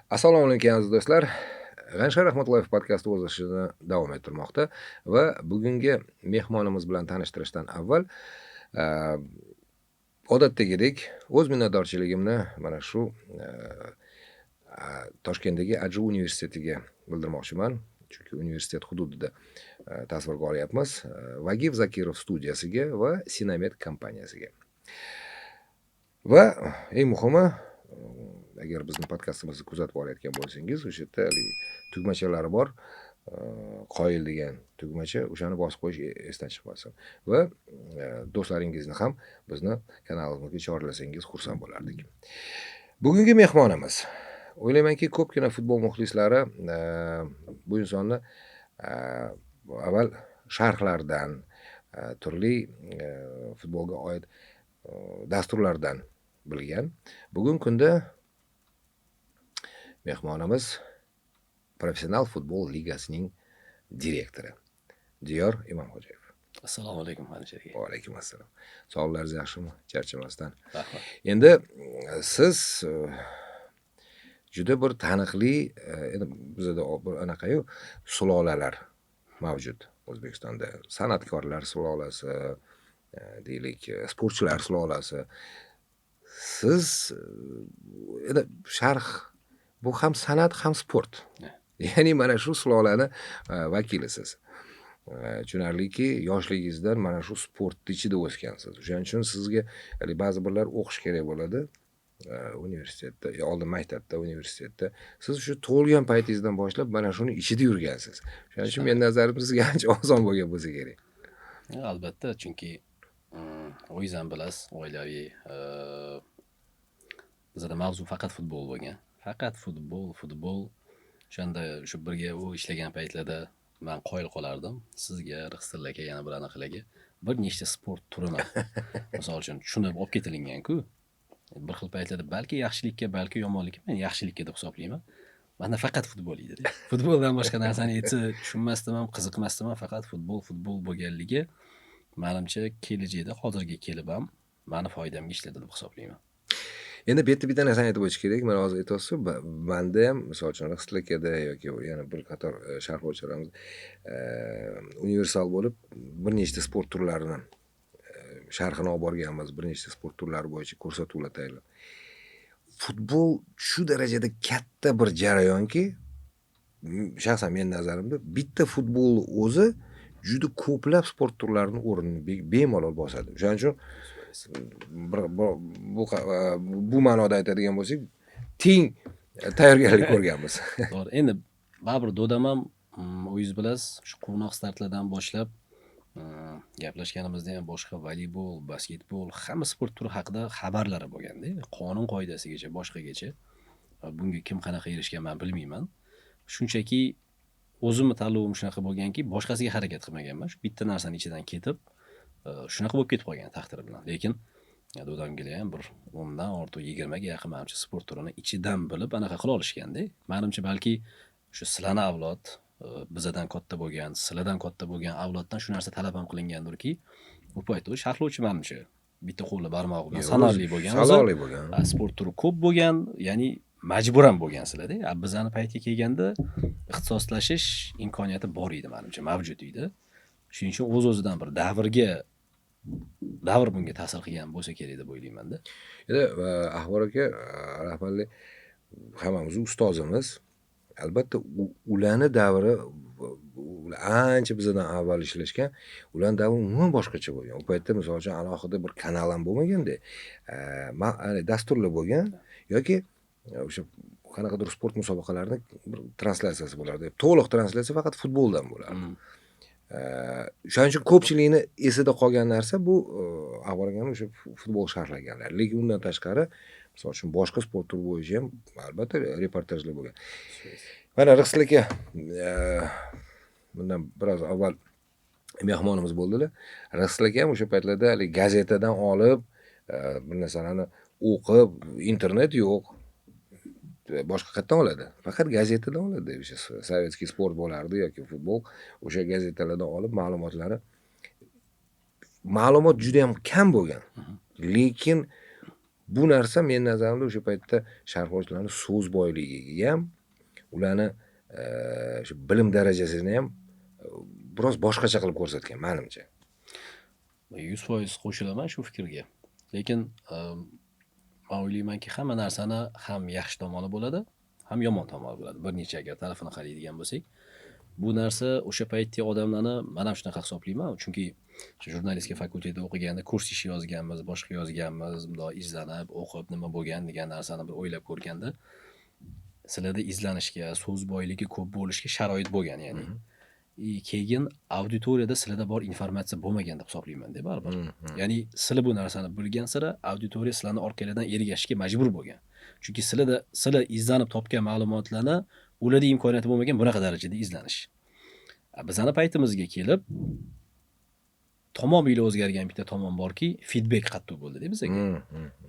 Assalomu alaykum aziz do'stlar. G'anshay Rahmatulloyev podkasti o'z ishini davom ettirmoqda va bugungi mehmonimiz bilan tanishtirishdan avval odatdagidek o'z minnatdorchiligimni mana shu Toshkentdagi Adju universitetiga bildirmoqchiman. Chunki universitet hududida tasvirga olyapmiz. Vagiv Zakirov studiyasiga va Sinamet kompaniyasiga. Va eng muhimi, agar bizning podkastimizni kuzatib olayotgan bo'lsangiz, o'sha yerda tugmachalari bor, qoyil degan tugmacha, o'shani bosib qo'yish esdan chiqmasin. Va do'stlaringizni ham bizni kanalimizga chorlasangiz xursand bo'lardik. Bugungi mehmonimiz, o'ylaymanki, ko'pgina futbol muxlislari bu insonni avval sharhlardan, turli futbolga oid dasturlardan bilgan. Bugungi kunda mehmonimiz Professional futbol ligasining direktori Diyor Imomxo'jayev. Assalomu alaykum Xanjar aka. Va alaykum assalom. Sog'liklaringiz yaxshimi? Charchamasdan. Rahmat. Endi siz juda bir taniqli, endi bizda bir anaqayu sulolalar mavjud O'zbekistonda. San'atkorlar sulolasi, deylik, sportchilar sulolasi. Siz endi sharh bu ham san'at, ham sport. Ya'ni mana shu sulolani vakilisiz. Tushunarliki, yoshligingizdan mana shu sportning ichida o'sgansiz. O'shaning uchun sizga ba'zi birlar o'qish kerak bo'ladi. Universitetda, oldin maktabda, universitetda. Siz shu tug'ilgan paytingizdan boshlab mana shuni ichida yurgansiz. O'shaning uchun men nazarimda sizga ancha oson bo'lgan bo'lsa kerak. Albatta, chunki o'zingiz ham bilasiz, oilaviy bizda mavzu faqat futbol bo'lgan. Faqat futbol. O'shanda shu birga u ishlagan paytlarda men qoyil qolardim. Sizga, Rixsirlarga, yana bir anaqalarga bir nechta sport turini misol uchun tushunib olib ketilingan-ku. Bir xil paytlarda balki yaxshilikka, balki yomonlikka, men yaxshilikka deb hisoblayman. Menda faqat futbol edi. Futboldan boshqa narsani aytsa tushunmasdim ham, qiziqmasdim ham, faqat futbol bo'lganligi menimcha kelajakda hozirga kelib ham meni foydamga ishladi deb hisoblayman. Endi bu yerda bitta narsani aytib o'tish kerak. Mana hozir aytyapsiz, menda ham misol uchun Rixsirlarda yoki yana bir qator sharhlovchilarimiz universal bo'lib bir nechta sport turlarini sharhini olib borganmiz, bir nechta sport turlari bo'yicha ko'rsatuvlar tayyorlab. Futbol shu darajada katta bir jarayonki, shaxsan men nazarimda bitta futbol o'zi juda ko'plab sport turlarining o'rnini bemalol bosadi. O'shaning uchun bu ma'noda aytadigan bo'lsak, teng tayyorgarlik ko'rganmiz. To'g'ri. Endi baribir dodam ham o'zingiz bilasiz, shu quvnoq startlardan boshlab gaplashganimizda ham boshqa voleybol, basketbol, hamma sport turi haqida xabarlari bo'lganda, qonun qoidasigacha, boshqagacha. Bunga kim qanaqa erishgan men bilmayman. Shunchaki o'zimni tanlovim shunaqa bo'lganki, boshqasiga harakat qilmaganman. Shu bitta narsaning ichidan ketib, shunaqa bo'lib ketib qolgan taqdiri bilan. Lekin dodamga ham bir 10 dan ortiq 20 ga yaqin menimcha sport turini ichidan bilib anaqa qila olishganda, menimcha balki shu sizlarning avlod, bizdan katta bo'lgan, sizlardan katta bo'lgan avloddan shu narsa talab ham qilingandirki, u paytda sharhlovchi menimcha bitta qo'li barmog'i bilan sanarli bo'lgan. Sanarli bo'lgan. Sport turi ko'p bo'lgan, ya'ni majburan bo'lgansizlar-da. Bizning paytga kelganda ixtisoslashish imkoniyati bor edi menimcha, mavjud edi. Shuning uchun o'z-o'zidan bir davr bunga ta'sir qilgan bo'lsa kerak deb o'ylayman-da. Endi Ahvor aka, rahmatli, hammamiz ustozimiz. Albatta ularni davri ancha bizdan avval ishlashgan. Ularning davri umuman boshqacha bo'lgan. U paytda misol uchun alohida bir kanal ham bo'lmaganda, dasturlar bo'lgan yoki o'sha qanaqadir sport musobaqalarining bir translyatsiyasi bo'lardi. To'liq translyatsiya faqat futboldan bo'lardi. Shuning uchun ko'pchilikni esida qolgan narsa bu Ahvor akaning o'sha futbol sharhlaganlar. Lekin undan tashqari, misol uchun boshqa sport turi bo'yicha ham albatta reportajlar bo'lgan. Mana Rixsirlarga bundan biroz avval mehmonimiz bo'ldilar. Rixsirlarga ham o'sha paytlarda gazetadan olib, bir narsalarni o'qib, internet yo'q. Boshqa qayerdan oladi? Faqat gazetadan oladi. O'sha sovetskiy sport bo'lardi yoki futbol, o'sha gazetalardan olib ma'lumot juda ham kam bo'lgan. Lekin Bu narsa men nazarimda o'sha paytda sharhlovchilarning so'z boyligiga ham, ularni shu bilim darajasini ham biroz boshqacha qilib ko'rsatgan menimcha. 100% qo'shilaman shu fikrga. Lekin man o'ylaymanki, hamma narsani ham yaxshi tomoni bo'ladi, ham yomon tomoni bo'ladi. Bir necha agar tarafini qaraydigan bo'lsak, bu narsa o'sha paytdagi odamlarni men ham shunaqa hisoblayman. Chunki jurnalistika fakultetida o'qiganda kurs ishi yozganmiz, boshqa yozganmiz, bundoq izlanib, o'qib, nima bo'lgan degan narsani bir o'ylab ko'rganda, sizlarda izlanishga, so'z boyligi ko'p bo'lishga sharoit bo'lgan, ya'ni. Keyin auditoriyada sizlarda bor informatsiya bo'lmagan deb hisoblayman-da baribir. Ya'ni sizlar bu narsani bilgan sira auditoriya sizlarni orqanglardan ergashishga majbur bo'lgan. Chunki sizlar izlanib topgan ma'lumotlarni ularda imkoniyati bo'lmagan bunaqa darajada izlanish. Bizani paytimizga kelib tamomila o'zgargan bitta tomon borki, feedback qattiq bo'ldi-da bizga.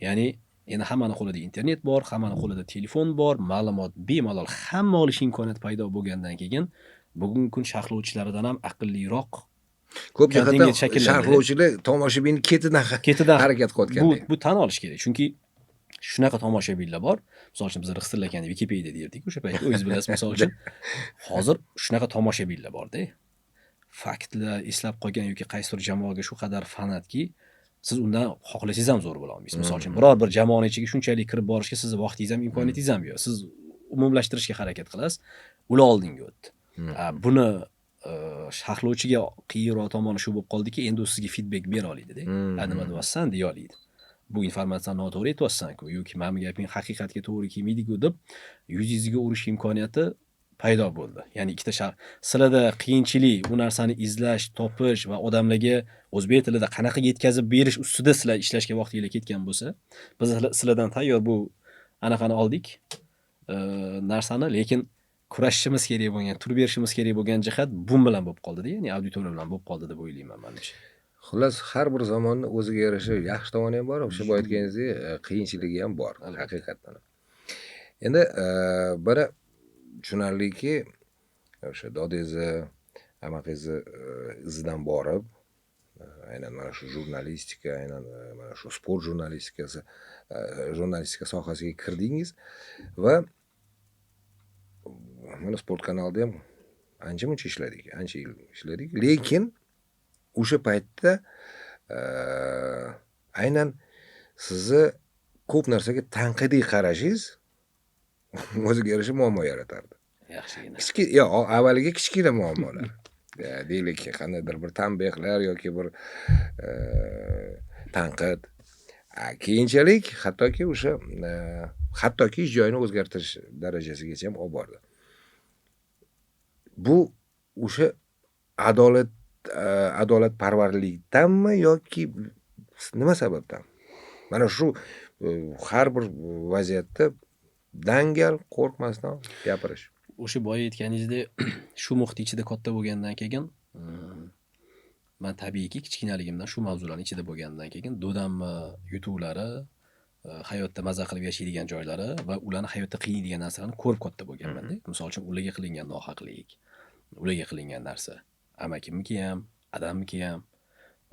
Ya'ni endi hammani qo'lida internet bor, hammani qo'lida telefon bor, ma'lumot bemalol hamma olish imkoniyati paydo bo'lgandan keyin bugungi kun sharhlovchilaridan ham aqlliroq Ko'p kontingent jihatdan shakllandi. sharhlovchilar tomoshabinni ketidan harakat qilayotganda. Bu tan olish kerak. Chunki shunaqa tomoshabinlar bor. Misol uchun biz rixsillaganda Wikipedia derdik o'sha paytda. O'zingiz bilasiz, misol uchun. Hozir shunaqa tomoshabinlar bor-da. Faktlar eslab qolgan yoki qaysidir jamoaga shu qadar fanatki, siz undan xohlasangiz ham zo'r bo'la olmaysiz. Misol uchun biror bir jamoaning ichiga shunchalik kirib borishga sizni vaqtingiz ham, imkoniyatingiz ham yo'q. Siz umumlashtirishga harakat qilasiz, ular oldinga o'tdi. Buni sharhlovchiga qiyinroq tomoni shu bo'lib qoldiki, endi u sizga feedback bera oladi-da. Nima deyapsan, deya oladi. Bu informatsiyani noto'g'ri aytyapsan-ku yoki meni gaping haqiqatga to'g'ri kelmaydi-ku deb yuzingizga urish imkoniyati paydo bo'ldi. Ya'ni ikkita sizlarda qiyinchilik, bu narsani izlash, topish va odamlarga o'zbek tilida qanaqa yetkazib berish ustida sizlar ishlashga vaqtingiz ketgan bo'lsa, biz sizlardan tayyor bu anaqani oldik narsani, lekin kurashishimiz kerak bo'lgan, tur berishimiz kerak bo'lgan jihat bu bilan bo'lib qoldi-da, ya'ni auditoriya bilan bo'lib qoldi deb o'ylayman menimcha. Xullas, har bir zamonni o'ziga yarasha yaxshi tomoni ham bor, o'sha boya aytganingizdek, qiyinchiligi ham bor, haqiqatdan. Endi biri tushunarliki, o'sha dodingizni, amaqingizni izidan borib, aynan mana shu jurnalistika, aynan mana shu sport jurnalistikasi, jurnalistika sohasiga kirdingiz va mana sport kanalida ham ancha-muncha ishladik, ancha yil ishladik, lekin o'sha paytda aynan sizni ko'p narsaga tanqidiy qarashingiz o'ziga yarasha muammo yaratardi. Yaxshigina. Avvaliga kichkina muammolar. Deylik, qandaydir bir tanbehlar yoki bir tanqid. Keyinchalik hattoki o'sha hattoki ish joyini o'zgartirish darajasigacha ham olib bordi. Bu o'sha adolatparvarlikdanmi yoki nima sababdan? Mana shu har bir vaziyatda dangal, qo'rqmasdan gapirish. O'sha boya aytganingizdek, shu muhit ichida katta bo'lgandan keyin, men tabiiyki kichkinaligimdan shu mavzularning ichida bo'lgandan keyin do'dammi, yutuqlari, hayotda maza qilib yashaydigan joylari va ularni hayotda qiynaydigan narsalarni ko'rib katta bo'lganman-da. Misol uchun ularga qilingan nohaqlik, ularga qilingan narsa, amakimniki ham, adamniki ham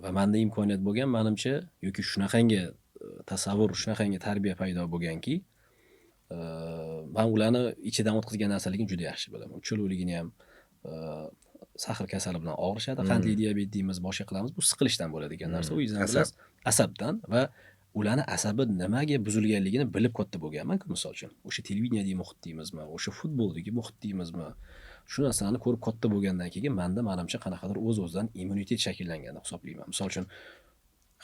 va menda imkoniyat bo'lgan, menimcha, yoki shunaqangi tasavvur, shunaqangi tarbiya paydo bo'lganki, men ularni ichidan o'tkazgan narsaligini juda yaxshi bilaman. Uchaloqligini ham sahr kasali bilan og'rishadi, qandli diabet deymiz, boshqa qilamiz. Bu siqilishdan bo'ladigan narsa, u yuzdan bilas, asabdan va ularni asabi nimaga buzilganligini bilib katta bo'lganman-ku, misol uchun. O'sha televideniyadagi muhit deymizmi, o'sha futboldagi muhit deymizmi, shu narsalarni ko'rib katta bo'lgandan keyin menda menimcha qanaqadir o'z-o'zidan immunitet shakllangan deb hisoblayman. Misol uchun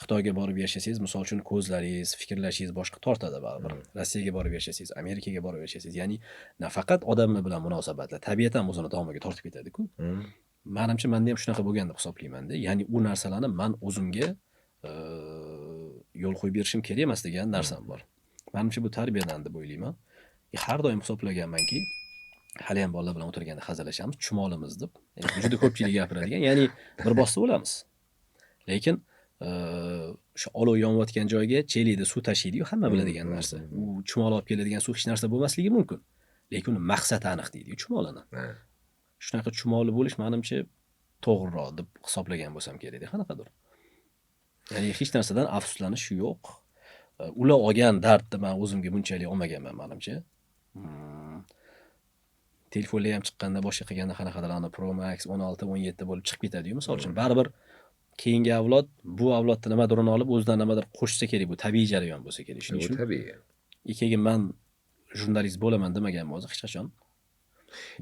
Xitoyga borib yashasangiz, misol uchun ko'zlaringiz, fikrlashingiz boshqa tortadi baribir. Rossiyaga borib yashasangiz, Amerikaga borib yashasangiz, ya'ni nafaqat odamlar bilan munosabatlar, tabiat ham o'zini domiga tortib ketadi-ku. Menimcha menda ham shunaqa bo'lgan deb hisoblayman-da. Ya'ni u narsalarni men o'zimga yo'l qo'yib berishim kerak emas degan narsam bor. Menimcha bu tarbiyadan deb o'ylayman. Har doim hisoblaganmanki, hali ham bolalar bilan o'tirganda hazillashamiz, chumolimiz deb. Juda ko'pchilik gapiradigan, ya'ni bir boshda bo'lamiz. Lekin o'sha olov yonayotgan joyga chelida suv tashiydi-yu, hamma biladigan narsa. U chumol olib keladigan suv hech narsa bo'lmasligi mumkin. Lekin uni maqsadi aniq deydi-yu chumolini. Shunaqa chumoli bo'lish menimcha to'g'riroq deb hisoblagan bo'lsam kerak, qanaqadir. Ya'ni hech narsadan afsuslanish yo'q. ular olgan dardni men o'zimga bunchalik olmaganman menimcha. Hmm. Telefonlar ham chiqqanda boshqa qilganda qanaqadir Pro Max 16, 17 bo'lib chiqib ketadi-yu, misol uchun. Baribir keyingi avlod bu avlodni nimadir olib o'zidan nimadir qo'shsa kerak, bu tabiiy jarayon bo'lsa kerak. Shuning Bu uchun tabiiy. keyin men jurnalist bo'laman demaganman o'zi hech qachon.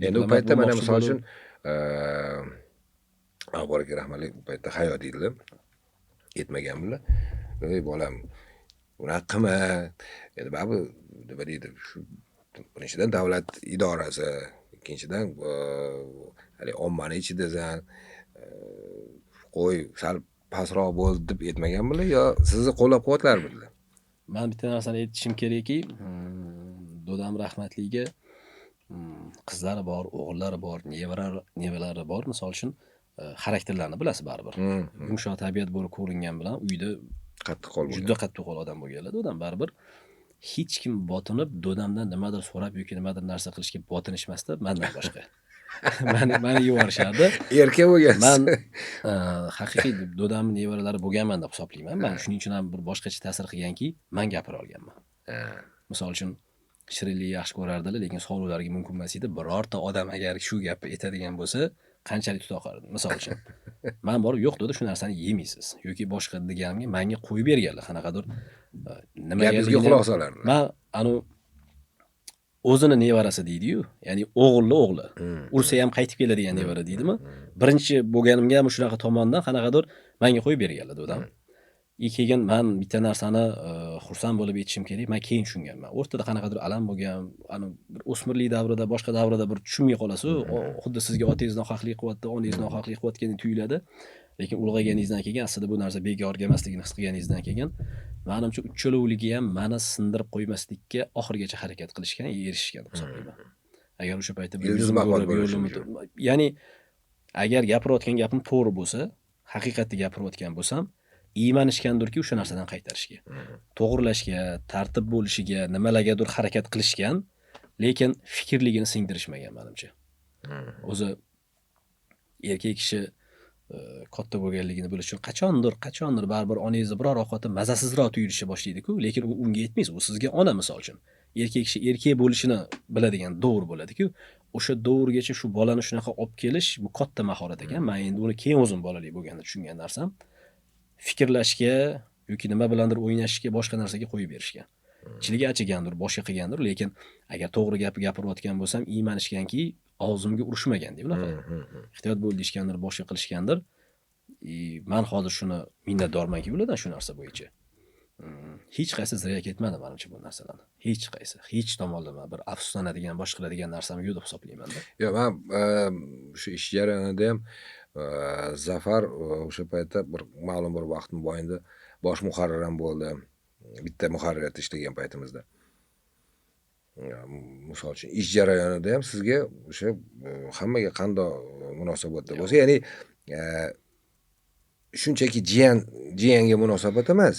Endi u paytda mana misol uchun avvalgi rahmatlik u paytda hayot edilar. Yetmaganmilar. Ey bolam, unaqa qilma. Endi baribir nima deydi, shu birinchidan davlat idorasi, ikkinchidan hali ommani ichidasan, qo'y sal pastroq bo'ldi deb aytmaganmilar yo sizni qo'llab-quvvatlarmidilar? Men bitta narsani aytishim kerakki, dodam rahmatliga qizlari bor, o'g'illari bor, nevaralari bor. Misol uchun xarakterlarini bilasiz baribir. Yumshoq tabiat bo'lib ko'ringan bilan uyda Qattiq qo'l bo'lgan. juda qattiq qo'l odam bo'lganlar. Dodam baribir hech kim botinib dodamdan nimadir so'rab yoki nimadir narsa qilishga botinishmasdi mendan boshqa. Meni yuborishardi. Erkak bo'lgansiz. Men haqiqiy dodamning nevaralari bo'lganman deb hisoblayman. Men shuning uchun ham bir boshqacha ta'sir qilganki, men gapira olganman. Misol uchun shirinlik yaxshi ko'rardilar, lekin sog'liqlariga mumkin emas edi. Birorta odam agar shu gapni aytadigan bo'lsa, qanchalik tutoqardi. Misol uchun men borib yo'q dedi, shu narsani yemaysiz yoki boshqa deganimga menga qo'yib berganlar. Qanaqadir Gapingizga quloq solardilar. Men o'zini nevarasi deydi-yu, ya'ni o'g'illi o'g'li. Ursa ham qaytib keladigan nevara deydimi? Birinchi bo'lganimga ham shunaqa tomondan qanaqadir menga qo'yib berganlar dodam. Keyin men bitta narsani xursand bo'lib aytishim kerak, men keyin tushunganman. O'rtada qanaqadir alam bo'lgan, bir o'smirlik davrida, boshqa davrida bir tushunmay qolasiz, xuddi sizga otangiz nohaqlik qilyapti, onangiz nohaqlik qilyotgandek tuyuladi. Lekin ulg'ayganingizdan keyin aslida bu narsa bekorga emasligini his qilganingizdan keyin menimcha uchalovligi ham meni sindirib qo'ymaslikka oxirigacha harakat qilishgan, erishishgan deb hisoblayman. Agar o'sha paytda ya'ni agar gapirayotgan gapim to'g'ri bo'lsa, haqiqatni gapirayotgan bo'lsam, iymanishgandirki o'sha narsadan qaytarishga, to'g'rilashga, tartib bo'lishiga, nimalargadir harakat qilishgan, lekin fikrligini singdirishmagan menimcha. O'zi erkak kishi katta bo'lganligini bilish uchun qachondir baribir onangizni biror ovqati mazasizroq tuyulishga boshlaydi-ku, lekin u unga yetmaysiz. U sizga ona misol uchun. Erkak kishi erkak bo'lishini biladigan davr bo'ladi-ku. O'sha davrgacha shu bolani shunaqa olib kelish bu katta mahorat ekan. Men endi uni keyin o'zim bolalik bo'lganda tushungan narsam fikrlashga yoki nima bilandir o'ynashga, boshqa narsaga qo'yib berishgan. Ichiligi achigandir, boshqa qilgandir, lekin agar to'g'ri gap gapirayotgan bo'lsam, iymanishganki, og'zimga urishmaganda unaqa. Ehtiyot bo'l deyishgandir, boshqa qilishgandir. Men hozir shuni minnatdormanki ulardan shu narsa bo'yicha. Hech qaysi ziriya ketmadi menimcha bu narsalarni. Hech qaysi, hech tomonlama bir afsuslanadigan, boshqa qiladigan narsam yo'q deb hisoblayman-da. Yo'q, men shu ish jarayonida ham Zafar o'sha paytda bir ma'lum bir vaqt mobaynida bosh muharrir ham bo'ldi. Bitta muharririyatda ishlagan paytimizda. Misol uchun ish jarayonida ham sizga o'sha hammaga qanday munosabatda bo'lsa, ya'ni shunchaki jiyanga munosabat emas.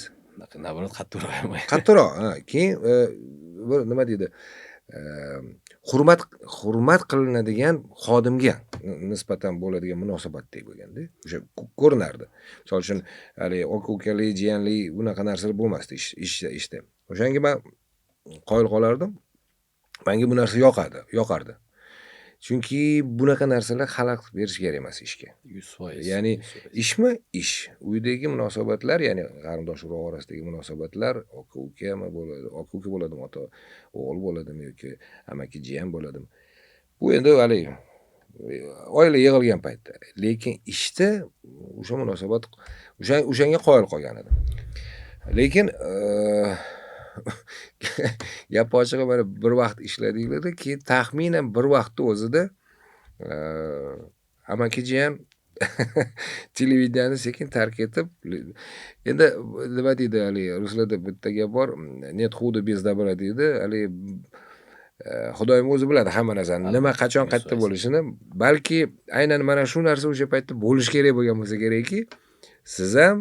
Nabarat qattiqroq. Qattiqroq, keyin bir nima deydi? Hurmat qilinadigan xodimga nisbatan bo'ladigan munosabatdek bo'lganda, o'sha ko'rinardi. Misol uchun, hali aka-ukali, jiyanli unaqa narsalar bo'lmasdi ishda. O'shanga men qoyil qolardim. Menga bu narsa yoqardi. Chunki bunaqa narsalar xalaqit berish kerak emas ishga. 100%. Ya'ni ishmi ish, uydagi munosabatlar, ya'ni qarindosh urug' orasidagi munosabatlar, aka-ukami bo'ladi, aka-uka bo'ladimi, ota o'g'il bo'ladimi yoki amaki jiyan bo'ladimi. Bu endi hali oila yig'ilgan paytda, lekin ishda o'sha munosabat o'shanga qoyil qolgan edim. Lekin gap ochig'i mana bir vaqt ishladinglar, keyin taxminan bir vaqtni o'zida amaki jiyan televideniyani sekin tark etib, endi nima deydi, hali ruslarda bitta gap bor, net xudo bez добра deydi, hali Xudoyim o'zi biladi hamma narsani, nima qachon qayerda bo'lishini. Balki aynan mana shu narsa o'sha paytda bo'lish kerak bo'lgan bo'lsa kerakki, siz ham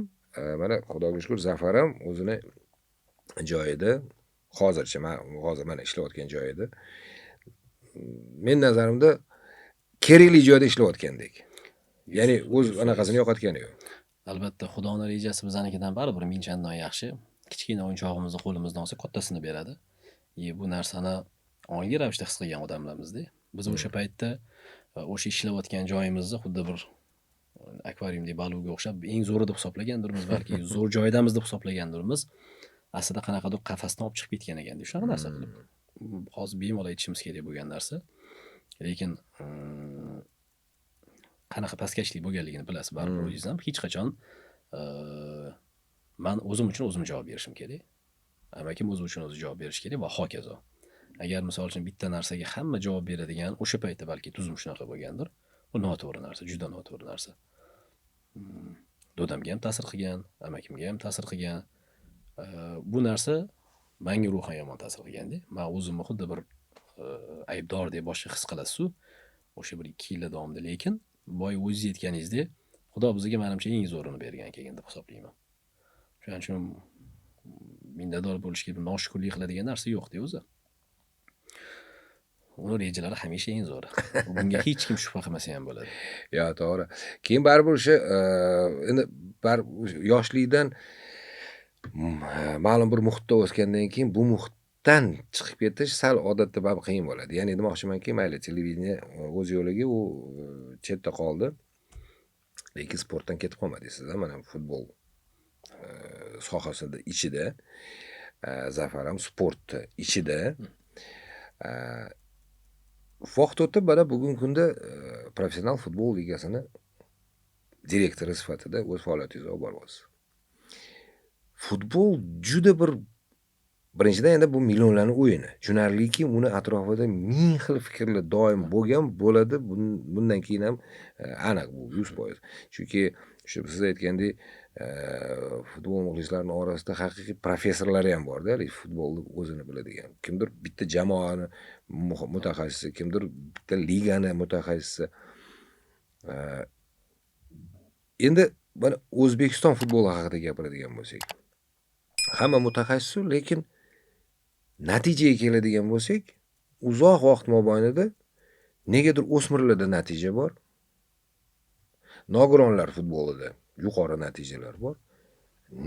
mana Xudoga shukr, Zafar ham o'zini joyida, hozir mana ishlayotgan joyida, men nazarimda kerakli joyda ishlayotgandek. Ya'ni o'z anaqasini yo'qotgani yo'q. Albatta, Xudoning rejasi bizanikidan baribir ming chandon yaxshi. kichkina o'yinchog'imizni qo'limizdan olsa kattasini beradi. Bu narsani ongli ravishda his qilgan odamlarimizda. Biz o'sha paytda o'sha ishlayotgan joyimizni xuddi bir akvariumdagi baliqqa o'xshab eng zo'ri deb hisoblagandirmiz, balki zo'r joydamiz deb hisoblagandirmiz. Aslida qanaqadir qafasdan olib chiqib ketgan ekanda shunaqa narsa qilib. Hozir bemalol aytishimiz kerak bo'lgan narsa. Lekin qanaqa pastkashlik bo'lganligini bilasiz baribir o'zingiz ham. Hech qachon men o'zim uchun o'zim javob berishim kerak. Amakim o'zi uchun o'zi javob berish kerak va hokazo. Agar misol uchun bitta narsaga hamma javob beradigan o'sha paytda balki tuzum shunaqa bo'lgandir. Bu noto'g'ri narsa, juda noto'g'ri narsa. Dodamga ham ta'sir qilgan, amakimga ham ta'sir qilgan. Bu narsa menga ruhan yomon ta'sir qilganda, men o'zimni xuddi bir aybdor deb boshqa his qilasiz-ku. O'sha bir 2 yil davomida, lekin boy o'zingiz aytganingizdek, Xudo bizga menimcha eng zo'rini bergan ekan deb hisoblayman. Shuning uchun minnatdor bo'lishga bir noshukrlik qiladigan narsa yo'q-da o'zi. Uni rejalari hamisha eng zo'ri. Bunga hech kim shubha qilmasa ham bo'ladi. Yo, to'g'ri. Keyin baribir o'sha endi yoshlikdan ma'lum bir muhitda o'sgandan keyin bu muhitdan chiqib ketish sal odatda baribir qiyin bo'ladi. Ya'ni demoqchimanki, mayli televideniya o'z yo'liga u chetda qoldi. Lekin sportdan ketib qolmadingiz-da. Mana futbol sohasida ichida, Zafar ham sportni ichida. Vaqt o'tib mana bugungi kunda professional futbol ligasini direktori sifatida o'z faoliyatingizni olib boryapsiz. Futbol juda birinchidan endi bu millionlarning o'yini. Tushunarliki, uni atrofida ming xil fikrlar doim bo'lgan, bo'ladi. Bundan keyin ham aniq bu 100%. Chunki siz aytgandek, futbol muxlislarining orasida haqiqiy professorlar ham bor-da, futbolni o'zini biladigan. Kimdir bitta jamoani mutaxassisi, kimdir bitta ligani mutaxassisi. Endi mana O'zbekiston futboli haqida gapiradigan bo'lsak, hamma mutaxassis, lekin natijaga keladigan bo'lsak, uzoq vaqt mobaynida negadir o'smirlarda natija bor. Nogironlar futbolida yuqori natijalar bor.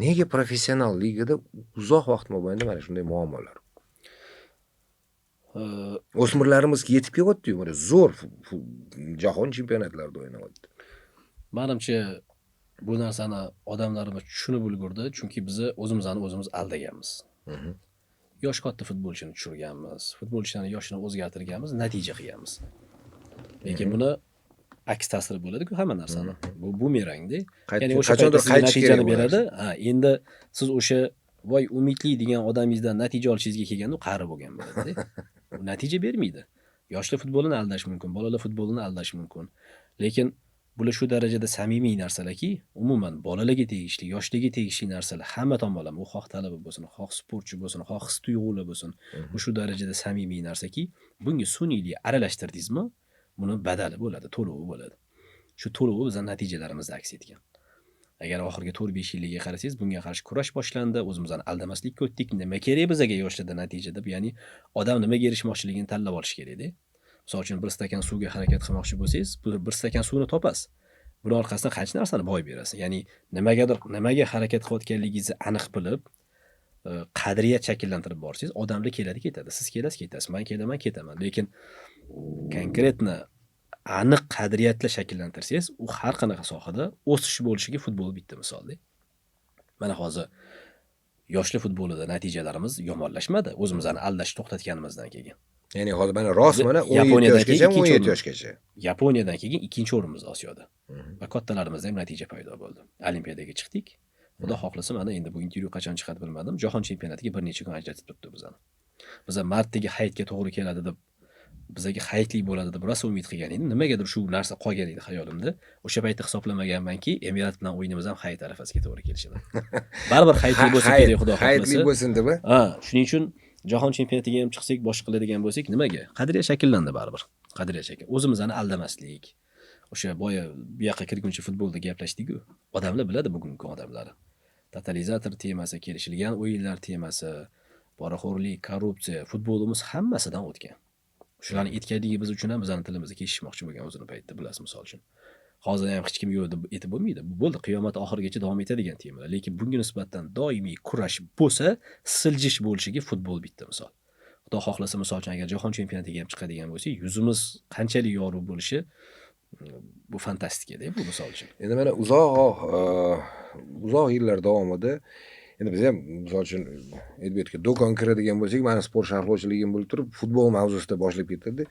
Nega professional ligada uzoq vaqt mobaynida mana shunday muammolar? O'smirlarimiz yetib kelyapti-yu, mana zo'r jahon chempionatlarida o'ynayapti. Menimcha bu narsani odamlarimiz tushunib ulgurdi, chunki biz o'zimizni o'zimiz aldaganmiz. Yosh katta futbolchini tushirganmiz, futbolchilarning yoshini o'zgartirganmiz, natija qilganmiz. Lekin buni aks ta'siri bo'ladi-ku hamma narsani. Bu bumerangda. Ya'ni o'sha qachondir natijani beradi. Endi siz o'sha voy umidli degan odamingizdan natija olishingizga kelganda qari bo'lgan bo'ladi-da. Bu natija bermaydi. Yoshlar futbolini aldash mumkin, bolalar futbolini aldash mumkin. Lekin bular shu darajada samimiy narsalarki, umuman bolalarga tegishli, yoshlarga tegishli narsalar hamma tomonlama, u xoh talaba bo'lsin, xoh sportchi bo'lsin, xoh his tuyg'ular bo'lsin, bu shu darajada samimiy narsaki, bunga sun'iylik aralashtirdingizmi, buni badali bo'ladi, to'lovi bo'ladi. Shu to'lovi bizning natijalarimizda aks etgan. Agar oxirgi 4-5 yilga qarasangiz, bunga qarshi kurash boshlandi, o'zimizni aldamaslikka o'tdik. Nima kerak bizga yoshlarda natija deb, ya'ni odam nimaga erishmoqchiligini tanlab olish kerak-da. Misol uchun bir stakan suvga harakat qilmoqchi bo'lsangiz, bir stakan suvni topasiz. Buning orqasidan qancha narsani boy berasiz. Ya'ni nimaga harakat qilayotganligingizni aniq bilib, qadriyat shakllantirib borsangiz, odamlar keladi, ketadi. Siz kelasiz, ketasiz. Men kelaman, ketaman. Lekin konkretni aniq qadriyatlar shakllantirsangiz, u har qanaqa sohada o'sish bo'lishiga futbol bitta misolda. Mana hozir yoshlar futbolida natijalarimiz yomonlashmadi, o'zimizni aldash to'xtatganimizdan keyin. Ya'ni hozir mana rost mana 17 yoshgacha, 17 yoshgacha. Yaponiyadan keyin ikkinchi o'rinmiz Osiyoda. Va kattalarimizda ham natija paydo bo'ldi. Olimpiadaga chiqdik. Xudo xohlasa, mana endi bu intervyu qachon chiqadi bilmadim. Jahon chempionatiga bir necha kun ajratib turibdi bizani. Biz martdagi hayitga to'g'ri keladi deb, bizga hayitlik bo'ladi deb rosa umid qilgan edim. Nimagadir shu narsa qolgan edi xayolimda. O'sha paytda hisoblamaganmanki, Emirat bilan o'yinimiz ham hayit arafasiga to'g'ri kelishadi. Baribir hayitlik bo'lsa kerak, Xudo xohlasa. Hayitlik bo'lsin deb. Shuning uchun Jahon chempionatiga ham chiqsak, boshqa qiladigan bo'lsak, nimaga? Qadriyat shakllandi baribir. Qadriyat shakl. O'zimizni aldamaslik. O'sha boya bu yoqqa kirguncha futbolda gaplashdik-ku. Odamlar biladi bugungi odamlar. Totalizator temasi, kelishilgan o'yinlar temasi, poraxo'rlik, korrupsiya, futbolimiz hammasidan o'tgan. Shularni aytganligi biz uchun ham bizning tilimizni keshishmoqchi bo'lgan o'zini paytda, bilasiz, misol uchun. hozir ham hech kim yo'q deb aytib bo'lmaydi. Bu bo'ldi, qiyomat oxirigacha davom etadigan temalar. Lekin bunga nisbatan doimiy kurash bo'lsa, siljish bo'lishiga futbol bitta misol. Xudo xohlasa, misol uchun agar jahon chempionatiga ham chiqadigan bo'lsak, yuzimiz qanchalik yorug' bo'lishi bu fantastikada bu misol uchun. Endi mana uzoq yillar davomida endi biz ham misol uchun aytib o'tgan do'kon kiradigan bo'lsak, mani sport sharhlovchiligim bo'lib turib, futbol mavzusida boshlab ketdi.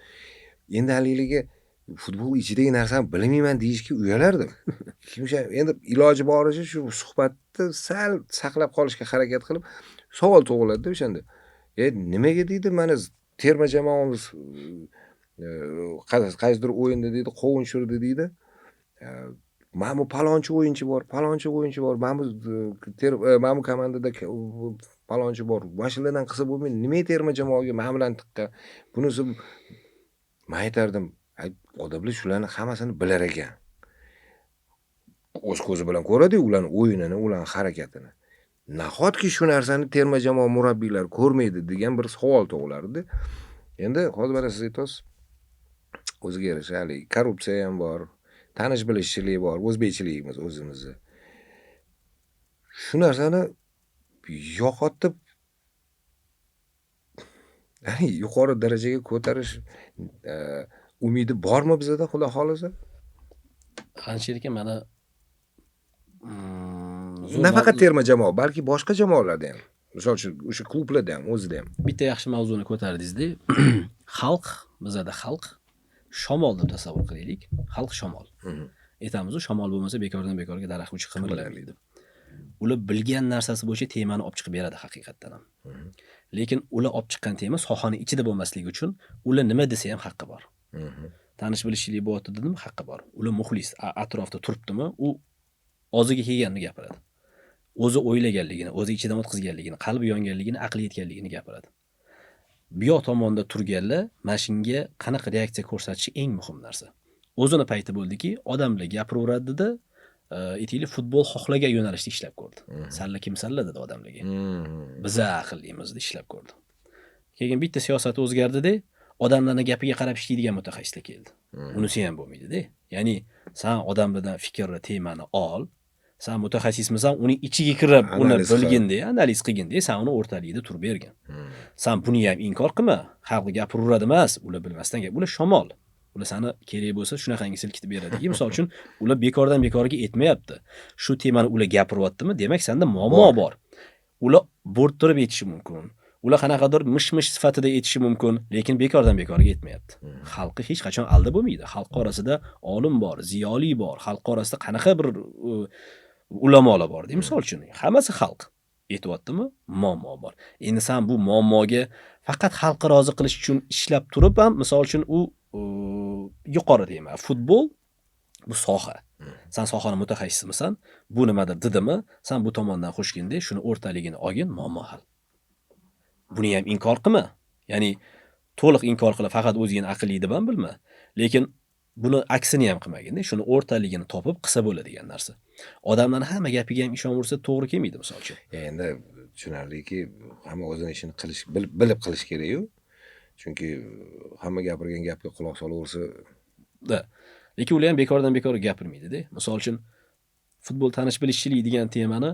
Endi haligiga futbol ichidagi narsani bilmayman deyishga uyalardim. Endi iloji boricha shu suhbatni sal saqlab qolishga harakat qilib, savol tug'iladi o'shanda. Nimaga deydi, mana terma jamoamiz qaysidir o'yinda deydi, qovun tushirdi deydi. Mana bu palonchi o'yinchi bor, mana bu komandada palonchi bor. Mashinlardan qilsa bo'lmaydi. Nimaga terma jamoaga men bilan tiqqan? Bunisi men aytardim, odamlar shularni hammasini bilar ekan. O'z ko'zi bilan ko'radi ularning o'yinini, ularning harakatini. Nahotki shu narsani terma jamoa murabbiylari ko'rmaydi degan bir savol tug'ilardi. Endi hozir mana siz aytasiz, o'ziga yarasha korrupsiya ham bor, tanish bilishchilik bor, o'zbekchiligimiz o'zimizni. Shu narsani yo'qotib yuqori darajaga ko'tarish umidi bormi bizda, xudo xolisa? Qanchalik mana Nafaqat terma jamoa, balki boshqa jamoalarda ham. Misol uchun o'sha klublarda ham, o'zida ham. bitta yaxshi mavzuni ko'tardingiz-da. Xalq, bizada xalq shamol deb tasavvur qilaylik. Xalq shamol. Aytamiz, shamol bo'lmasa bekordan bekorga daraxt uchi qimirlamaydi. Ular bilgan narsasi bo'yicha temani olib chiqib beradi haqiqatdan ham. Lekin ular olib chiqqan tema sohani ichida bo'lmasligi uchun ular nima desa ham haqqi bor. Tanish bilishchilik bo'lyapti dedim, haqqi bor. Ular muxlis, atrofda turibdimi, u o'ziga kelganini gapiradi. O'zi o'ylaganligini, o'zi ichidan o'tkazganligini, qalbi yonganligini, aqli yetganligini gapiradi. Bu yoq tomonda turganlar mashinga qanaqa reaksiya ko'rsatishi eng muhim narsa. O'zini payti bo'ldiki, odamlar gapiraveradi-da, aytaylik, futbol xohlagan yo'nalishda ishlab ko'rdi. Salla kim salla dedi odamlarga. Biz aqllimizda ishlab ko'rdi. Keyin bitta siyosat o'zgardi-da, odamlarning gapiga qarab ishlaydigan mutaxassislar keldi. Unisi ham bo'lmaydi-da. Ya'ni sen odamlardan fikrni, temani ol, sen mutaxassismisan, uning ichiga kirib, uni bilgin-da, analiz qilgin-da, sen uni o'rtaligida turib bergin. Sen buni ham inkor qilma, xalq gapiraveradi emas, ular bilmasdan gap, ular shamol. Ular seni kerak bo'lsa shunaqangi silkitib beradi. Misol uchun, ular bekordan bekorga aytmayapti. Shu temani ular gapiryaptimi, demak senda muammo bor. Ular bo'rttirib aytishi mumkin. Ular qanaqadir mish-mish sifatida aytishi mumkin, lekin bekordan bekorga aytmayapti. Xalqi hech qachon aldab bo'lmaydi. Xalq orasida olim bor, ziyoli bor, xalq orasida qanaqa bir ulamolar bor, deb misol uchun. Hammasi xalq. Aytyaptimi? Muammo bor. Endi sen bu muammoga faqat xalqni rozi qilish uchun ishlab turib ham, misol uchun u yuqori deyman, futbol bu soha. Sen sohani mutaxassismisan, bu nimadir dedimi, sen bu tomondan xushgin-da, shuni o'rtaligini olgin, muammo hal. Buni ham inkor qilma. Ya'ni to'liq inkor qilib faqat o'zingni aqlli deb ham bilma. Lekin buni aksini ham qilmagin-da, shuni o'rtaligini topib qilsa bo'ladigan narsa. Odamlar hamma gapiga ham ishonaversa to'g'ri kelmaydi, misol uchun. Endi tushunarliki, hamma o'zini ishini qilish, bilib qilish kerak-ku. Chunki hamma gapirgan gapga quloq solaversa, lekin ular ham bekordan bekorga gapirmaydi-da. Misol uchun futbol tanish bilishchilik degan temani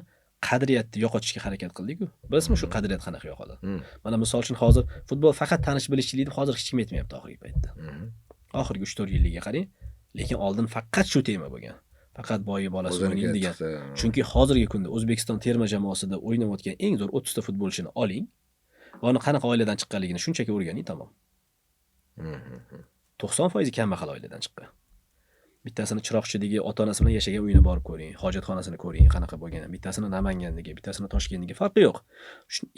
qadriyatni yo'qotishga harakat qildik-ku. Bilasizmi shu qadriyat qanaqa yo'qoladi? Mana misol uchun hozir futbol faqat tanish bilishchilik deb hozir hech kim aytmayapti oxirgi paytda. Oxirgi 3-4 yillikka qarang, lekin oldin faqat shu tema bo'lgan. Faqat boyi bolasi o'ynaydi degan. Chunki hozirgi kunda O'zbekiston terma jamoasida o'ynayotgan eng zo'r 30 ta futbolchini oling va uni qanaqa oiladan chiqqanligini shunchaki o'rganing, tamom. 90% kambag'al oiladan chiqqan. Bittasini Chiroqchidagi ota-onasi bilan yashagan uyini borib ko'ring, hojatxonasini ko'ring, qanaqa bo'lganini. Bittasini Namangandagi, bittasini Toshkentdagi, farqi yo'q.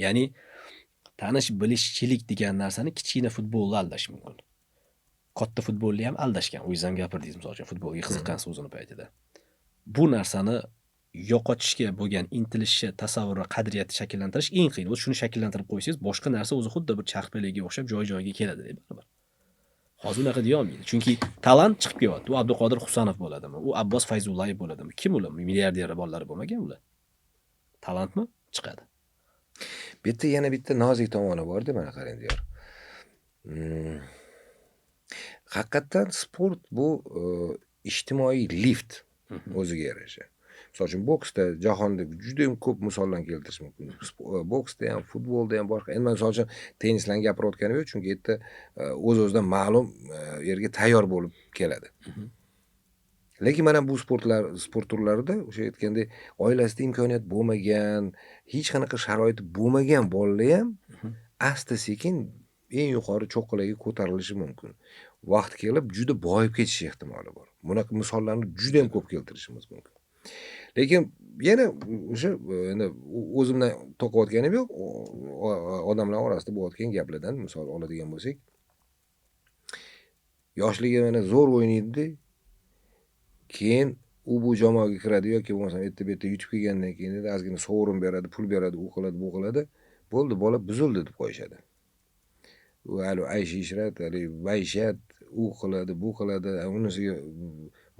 Ya'ni tanish bilishchilik degan narsani kichkina futbolda aldash mumkin. Katta futbolni ham aldashgan. O'zingiz ham gapirdingiz, misol uchun futbolga qiziqqansiz o'zini paytida. Bu narsani yo'qotishga bo'lgan intilishi, tasavvuri, qadriyatni shakllantirish eng qiyin. O'zi shuni shakllantirib qo'ysangiz, boshqa narsa o'zi xuddi bir charxpalakka o'xshab joy-joyiga keladi deb baribir. Hozir unaqa deya olmaydi. Chunki talant chiqib kelyapti. U Abduqodir Husanov bo'ladimi? U Abbos Fayzullayev bo'ladimi? Kim ular? Milliarder bolalar bo'lmagan ular. Talantmi? Chiqadi. Yana bitta nozik tomoni bor-da, mana qarang diyor. Haqiqatan sport bu ijtimoiy lift Mhm. o'ziga yarasha. Misol uchun boksda jahonda juda ham ko'p misollarni keltirish mumkin. Boksda ham, futbolda ham boshqa. Endi misol uchun tennislarni gapirayotganim yo'q, chunki yerda o'z-o'zidan ma'lum yerga tayyor bo'lib keladi. Mhm. Lekin mana bu sport turlarida o'sha aytgandek oilasida imkoniyat bo'lmagan, hech qanaqa sharoiti bo'lmagan bolalar ham Mhm. asta-sekin eng yuqori cho'qqilarga ko'tarilishi mumkin. Vaqt kelib juda boyib ketish ehtimoli bor. Bunaqa misollarni juda ham ko'p keltirishimiz mumkin. Lekin yana o'sha endi o'zimdan to'qiyotganim yo'q. Odamlar orasida bo'layotgan gaplardan misol oladigan bo'lsak, yoshligi mana zo'r o'ynaydi, keyin u bu jamoaga kiradi yoki bo'lmasam erta bu yerda yutib kelgandan keyin ozgina sovrin beradi, pul beradi, u qiladi, bu qiladi. Bo'ldi, bola buzildi deb qo'yishadi. U hali aysh-ishrat, hali maishat, u qiladi, bu qiladi, unisiga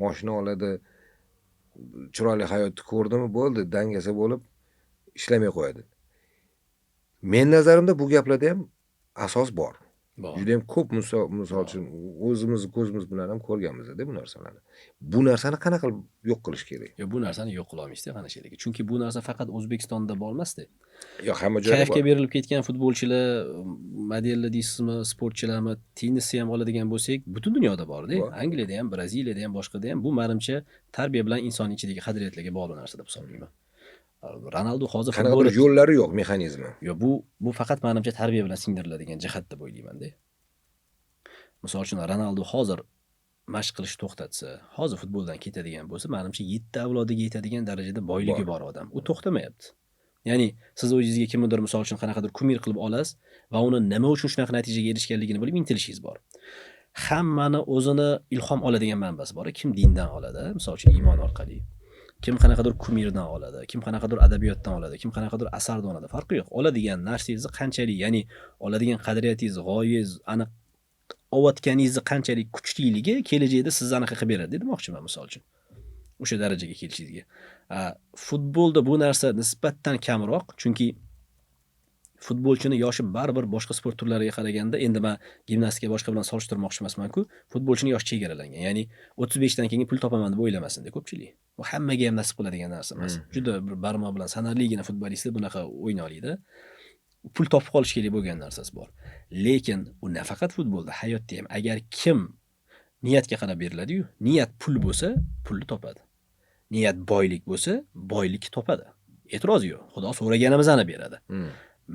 moshina oladi, chiroyli hayotni ko'rdimi, bo'ldi, dangasa bo'lib ishlamay qo'yadi. Men nazarimda bu gaplarda ham asos bor. Bor. Juda ham ko'p misol uchun o'zimiz ko'zimiz bilan ham ko'rganmiz-da bu narsalarni. Bu narsani qanaqa qilib yo'q qilish kerak? Bu narsani yo'q qila olmaysizda qanchalik. Chunki bu narsa faqat O'zbekistonda bo'lmasdi. Yo, hamma joyda Kayfga bor. berilib ketgan futbolchilar, modellar deysizmi, sportchilarmi, tennisni ham oladigan bo'lsak, butun dunyoda bor-da. Bor. Angliyada ham, Braziliyada ham, boshqada ham. Bu menimcha tarbiya bilan inson ichidagi qadriyatlarga bog'liq narsa deb hisoblayman. Ronaldo hozir Qanaqadir yo'llari yo'q, mexanizmi. bu faqat menimcha tarbiya bilan singdiriladigan jihat deb o'ylayman-da. Misol uchun Ronaldo hozir mashq qilishni to'xtatsa, hozir futboldan ketadigan bo'lsa, menimcha 7 avlodiga yetadigan darajada boyligi bor odam. U to'xtamayapti. Ya'ni siz o'zingizga kimnidir misol uchun qanaqadir kumir qilib olasiz va uni nima uchun shunaqa natijaga erishganligini bilib intilishingiz bor. Hammani o'zini ilhom oladigan manbasi bor. Kim dindan oladi, misol uchun iymon orqali. Kim qanaqadir kumirdan oladi, kim qanaqadir adabiyotdan oladi, kim qanaqadir asardan oladi. Farqi yo'q. Oladigan narsangizni qanchalik, ya'ni oladigan qadriyatingiz, g'oyangiz, aniq olayotganingizni qanchalik kuchliligi kelajakda sizni anaqa qilib beradi demoqchiman misol uchun. O'sha darajaga kelishingizga. Futbolda bu narsa nisbatan kamroq, chunki futbolchini yoshi baribir boshqa sport turlariga qaraganda, endi men gimnastika boshqa bilan solishtirmoqchi emasman-ku, futbolchini yoshi chegaralangan. Ya'ni 35 dan keyin pul topaman deb o'ylamasin-da ko'pchilik. Bu hammaga ham nasib qiladigan narsa emas. Juda bir barmoq bilan sanarligina futbolistlar bunaqa o'yna oladi. Pul topib qolish kerak bo'lgan narsasi bor. Lekin u nafaqat futbolda, hayotda ham agar kim niyatga qarab beriladi-yu, niyat pul bo'lsa, pulni topadi. Niyat boylik bo'lsa, boylik topadi. E'tiroz yo'q. Xudo so'raganimizni beradi.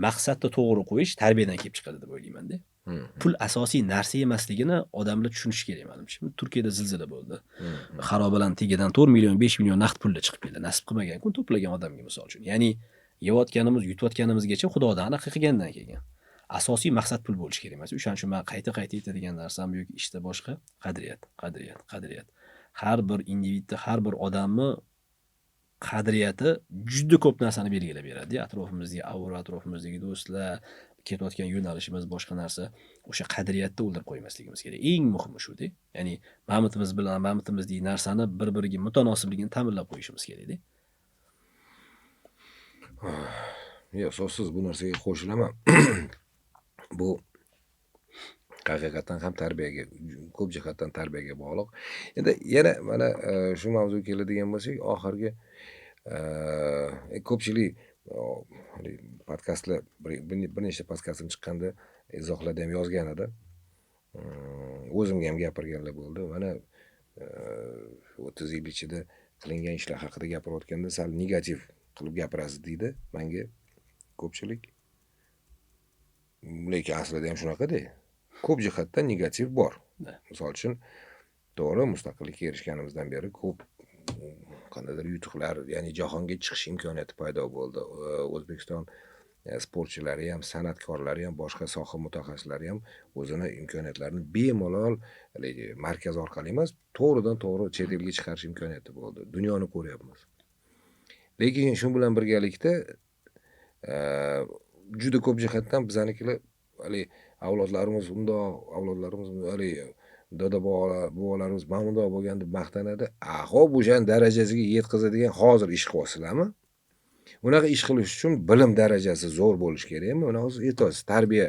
Maqsadni to'g'ri qo'yish tarbiyadan kelib chiqadi deb o'ylayman-da. Pul asosiy narsa emasligini odamlar tushunishi kerak menimcha. Turkiyada zilzila bo'ldi. Xarobalan tegidan 4 million, 5 million naqd pullar chiqib keldi. Nasib qilmagan kun to'plagan odamga misol uchun. Ya'ni yeyotganimiz, yutayotganimizgacha Xudodan anaqa qilgandan kelgan. Asosiy maqsad pul bo'lishi kerak emas. O'shaning uchun men qayta aytadigan narsam yoki ishda boshqa qadriyat. Har bir individni, har bir odamni qadriyati juda ko'p narsani belgilab beradi. Atrofimizdagi aura, atrofimizdagi do'stlar, ketayotgan yo'nalishimiz, boshqa narsa, o'sha qadriyatni o'ldirib qo'ymasligimiz kerak. Eng muhimi shu-da. Ya'ni mamutimiz bilan mamutimizdagi narsani bir-biriga mutanosibligini ta'minlab qo'yishimiz kerak-da. Yo'q, so'zsiz bu narsaga qo'shilaman. Bu haqiqatan ham tarbiyaga, ko'p jihatdan tarbiyaga bog'liq. Endi yana mana shu mavzuga keladigan bo'lsak, oxirgi ko'pchilik podkastlar bir nechta podkastim chiqqanda izohlarda ham yozgan edi. O'zimga ham gapirganlar bo'ldi. Mana 30 yil ichida qilingan ishlar haqida gapirayotganda sal negativ qilib gapirasiz deydi menga ko'pchilik. Lekin aslida ham shunaqa-da. Ko'p jihatdan negativ bor. Misol uchun to'g'ri mustaqillikka erishganimizdan beri ko'p qandaydir yutuqlar, ya'ni jahonga chiqish imkoniyati paydo bo'ldi. O'zbekiston sportchilari ham, san'atkorlari ham, boshqa soha mutaxassislari ham o'zini imkoniyatlarini bemalol markaz orqali emas, to'g'ridan to'g'ri chet elga chiqarish imkoniyati bo'ldi. Dunyoni ko'ryapmiz. Lekin shu bilan birgalikda juda ko'p jihatdan bizanikilar avlodlarimiz undoq, avlodlarimiz dada bobolarimiz mana bundoq bo'lgan deb maqtanadi. Xo'p, o'sha darajasiga yetkazadigan hozir ish qilyapsizlarmi? Unaqa ish qilish uchun bilim darajasi zo'r bo'lish kerakmi? Uni hozir aytasiz, tarbiya,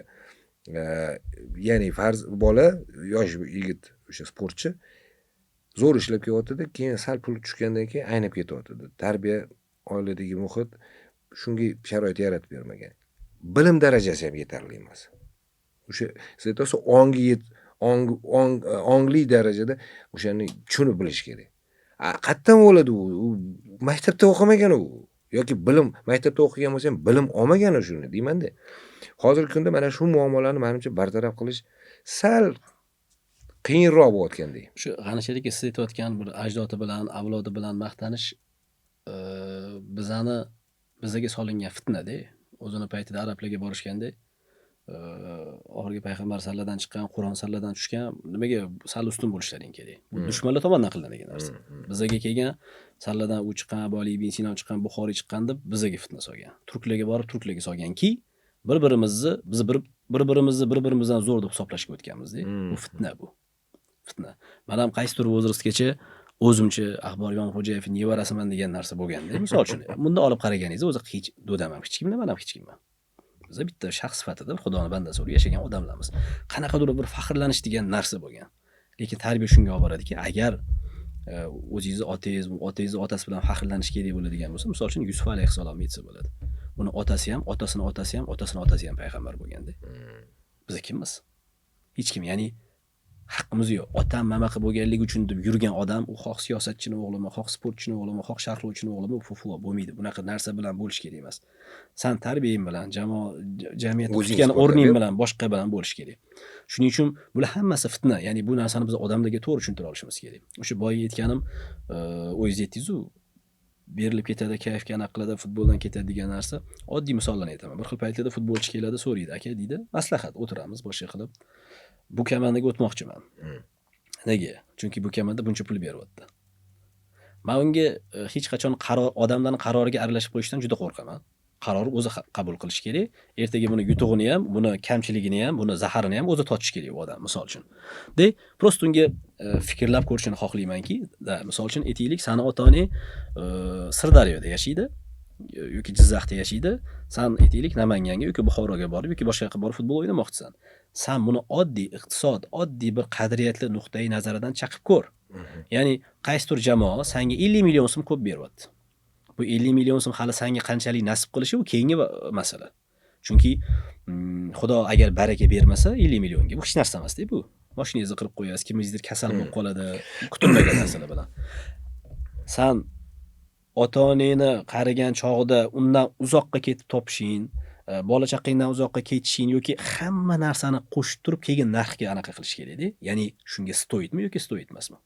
ya'ni farz bola, yosh yigit, o'sha sportchi zo'r ishlab kelyapti-da, keyin sal pul tushgandan keyin aynib ketyapti. Tarbiya, oiladagi muhit shunga sharoit yaratib bermagan. Bilim darajasi ham yetarli emas. O'sha siz aytasiz, ongli darajada o'shani tushunib bilish kerak. Qayerdan bo'ladi u? U maktabda o'qimagan u. Yoki bilim, maktabda o'qigan bo'lsa ham bilim olmagan shuni deyman-da. Hozirgi kunda mana shu muammolarni menimcha bartaraf qilish sal qiyinroq bo'layotgandek. Shu G'anishalik siz aytayotgan bir ajdodi bilan, avlodi bilan maqtanish bizga solingan fitna-da. O'zini paytida arablarga borishganda oxirgi payg'ambar salladan chiqqan, Qur'on salladan tushgan, nimaga sal ustun bo'lishlaring kerak. Bu dushmanlar tomonidan qilinadigan narsa. Bizga kelgan salladan u chiqqan, Abu Ali ibn Sino chiqqan, Buxoriy chiqqan deb bizga fitna solgan. Turklarga borib turklarga solganki, bir-birimizdan zo'r deb hisoblashga o'tganmiz-da. Bu fitna bu. Fitna. Men ham qaysidir возрастgacha o'zimcha Axborjon Xo'jayev nevarasiman degan narsa bo'lganda, misol uchun, bunda olib qaraganingizda o'zi hech do'damam, hech kimda, men ham hech kimman. Biz bitta shaxs sifatida Xudoning bandasi bo'lib yashagan odamlarmiz. Qanaqadir bir faxrlanish degan narsa bo'lgan. Lekin tarbiya shunga olib boradiki, agar o'zingizni otangizni otasi bilan faxrlanish kerak bo'ladigan bo'lsa, misol uchun Yusuf alayhissalom aytsa bo'ladi. Uni otasi ham, otasini otasi ham payg'ambar bo'lganda. Biz kimmiz? Hech kim, ya'ni haqqimiz yo'q. Otam mama qilib bo'lganligi uchun deb yurgan odam, u xoh siyosatchini o'g'limi, xoh sportchini o'g'limi, xoh sharhlovchini o'g'limi, bo'lmaydi. Bunaqa narsa bilan bo'lish kerak emas. San tarbiyang bilan, jamiyatda tutgan o'rning bilan, boshqa bilan bo'lish kerak. Shuning uchun bular hammasi fitna. Ya'ni bu narsani biz odamlarga to'g'ri tushuntira olishimiz kerak. O'sha boya aytganim, o'zingiz aytdingiz-ku, berilib ketadi, kayfga qiladi, futboldan ketadi degan narsa. Oddiy misollarni aytaman. Bir xil paytlarda futbolchi keladi, so'raydi, aka deydi, maslahat o'tiramiz, boshqa qilib. Bu komandaga o'tmoqchiman. Nega? Chunki bu komanda buncha pul beryapti. Men unga hech qachon odamlarning qaroriga aralashib qo'yishdan juda qo'rqaman. Qaror o'zi qabul qilish kerak. Ertaga buni yutug'ini ham, buni kamchiligini ham, buni zaharini ham o'zi totish kerak u odam, misol uchun. Prosta unga fikrlab ko'rishini xohlaymanki, misol uchun aytaylik, sani ota-onang Sirdaryoda yashaydi yoki Jizzaxda yashaydi, sen aytaylik Namanganga yoki Buxoroga borib yoki boshqa yoqqa borib futbol o'ynamoqchisan. Sen buni oddiy iqtisod, oddiy bir qadriyatli nuqtai nazaridan chaqib ko'r. Ya'ni qaysidir jamoa senga 50 million so'm ko'p beryapti. Bu 50 million so'm hali senga qanchalik nasib qilishi u keyingi masala. Chunki Xudo agar baraka bermasa 50 millionga bu hech narsa emas-da bu. Mashinangizni qilib qo'yasiz, kimingizdir kasal bo'lib qoladi, kutilmagan narsalar bilan. Sen ota-onangni qarigan chog'ida undan uzoqqa ketib topishing, bola chaqangdan uzoqqa ketishing yoki hamma narsani qo'shib turib keyin narxga anaqa qilish kerak-da. Ya'ni shunga stoyitmi yoki stoyit emasmi?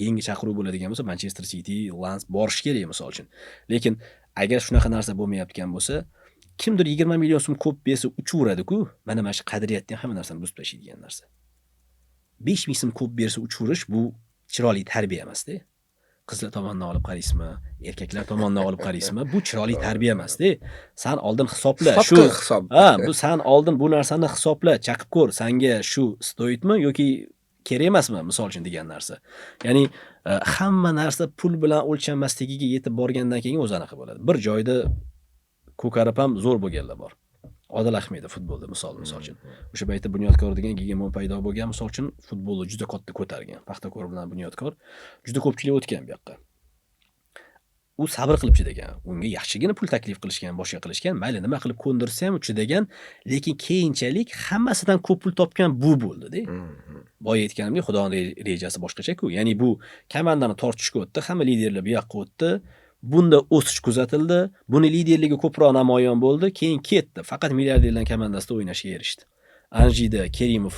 Yangi chaqiruv bo'ladigan bo'lsa, Manchester City, Lens borish kerak misol uchun. Lekin agar shunaqa narsa bo'lmayotgan bo'lsa, kimdir 20 million so'm ko'p bersa uchaveradi-ku. Mana shu qadriyatni hamma narsani buzib tashlaydigan narsa. 5000 so'm ko'p bersa uchaverish bu chiroyli tarbiya emas-da. Qizlar tomonidan olib qaraysizmi, erkaklar tomonidan olib qaraysizmi? Bu chiroyli tarbiya emas-da. Sen oldin hisobla, shu hisob. Bu sen oldin bu narsani hisobla, chaqib ko'r, senga shu stoyitmi yoki kerak emasmi, misol uchun degan narsa. Ya'ni hamma narsa pul bilan o'lchanmasligiga yetib borgandan keyin o'zi anaqa bo'ladi. Bir joyda ko'karib ham zo'r bo'lganlar bor. Odil Ahmedov futbolda misol uchun. O'sha paytda Bunyodkor degan gegemon paydo bo'lgan, misol uchun futbolni juda katta ko'targan. Paxtakor bilan Bunyodkor juda ko'pchilik o'tgan bu yoqqa. U sabr qilib chidagan. Unga yaxshigina pul taklif qilishgan, boshqa qilishgan, mayli nima qilib ko'ndirsa ham chidagan, lekin keyinchalik hammasidan ko'p pul topgan bu bo'ldi-da. Boya aytganimdek, Xudoning rejasi boshqacha-ku. Ya'ni bu komandani tortishga o'tdi, hamma liderlar bu yoqqa o'tdi. Bunda o'sish kuzatildi. Buni liderligi ko'proq namoyon bo'ldi, keyin ketdi. Faqat milliarderlar komandasida o'ynashga erishdi. Anjida Kerimov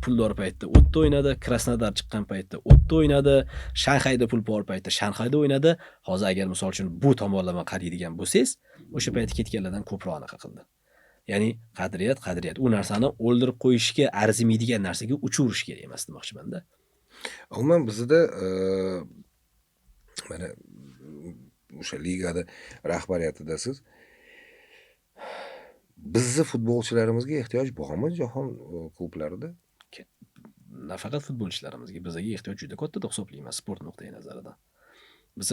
puldor paytda o'tda o'ynadi, Krasnodar chiqqan paytda o'tda o'ynadi, Shanxayda pul bor paytda Shanxayda o'ynadi. Hozir agar misol uchun bu tomonlama qaraydigan bo'lsangiz, o'sha paytda ketganlardan ko'proq anaqa qildi. Ya'ni qadriyat. U narsani o'ldirib qo'yishga arzimaydigan narsaga uchirish kerak emas demoqchiman-da. Umuman bizda mana o'sha ligada rahbariyatidasiz. Bizni futbolchilarimizga ehtiyoj bormi jahon klublarida? Nafaqat futbolchilarimizga, bizga ehtiyoj juda katta deb hisoblayman sport nuqtai nazaridan. Biz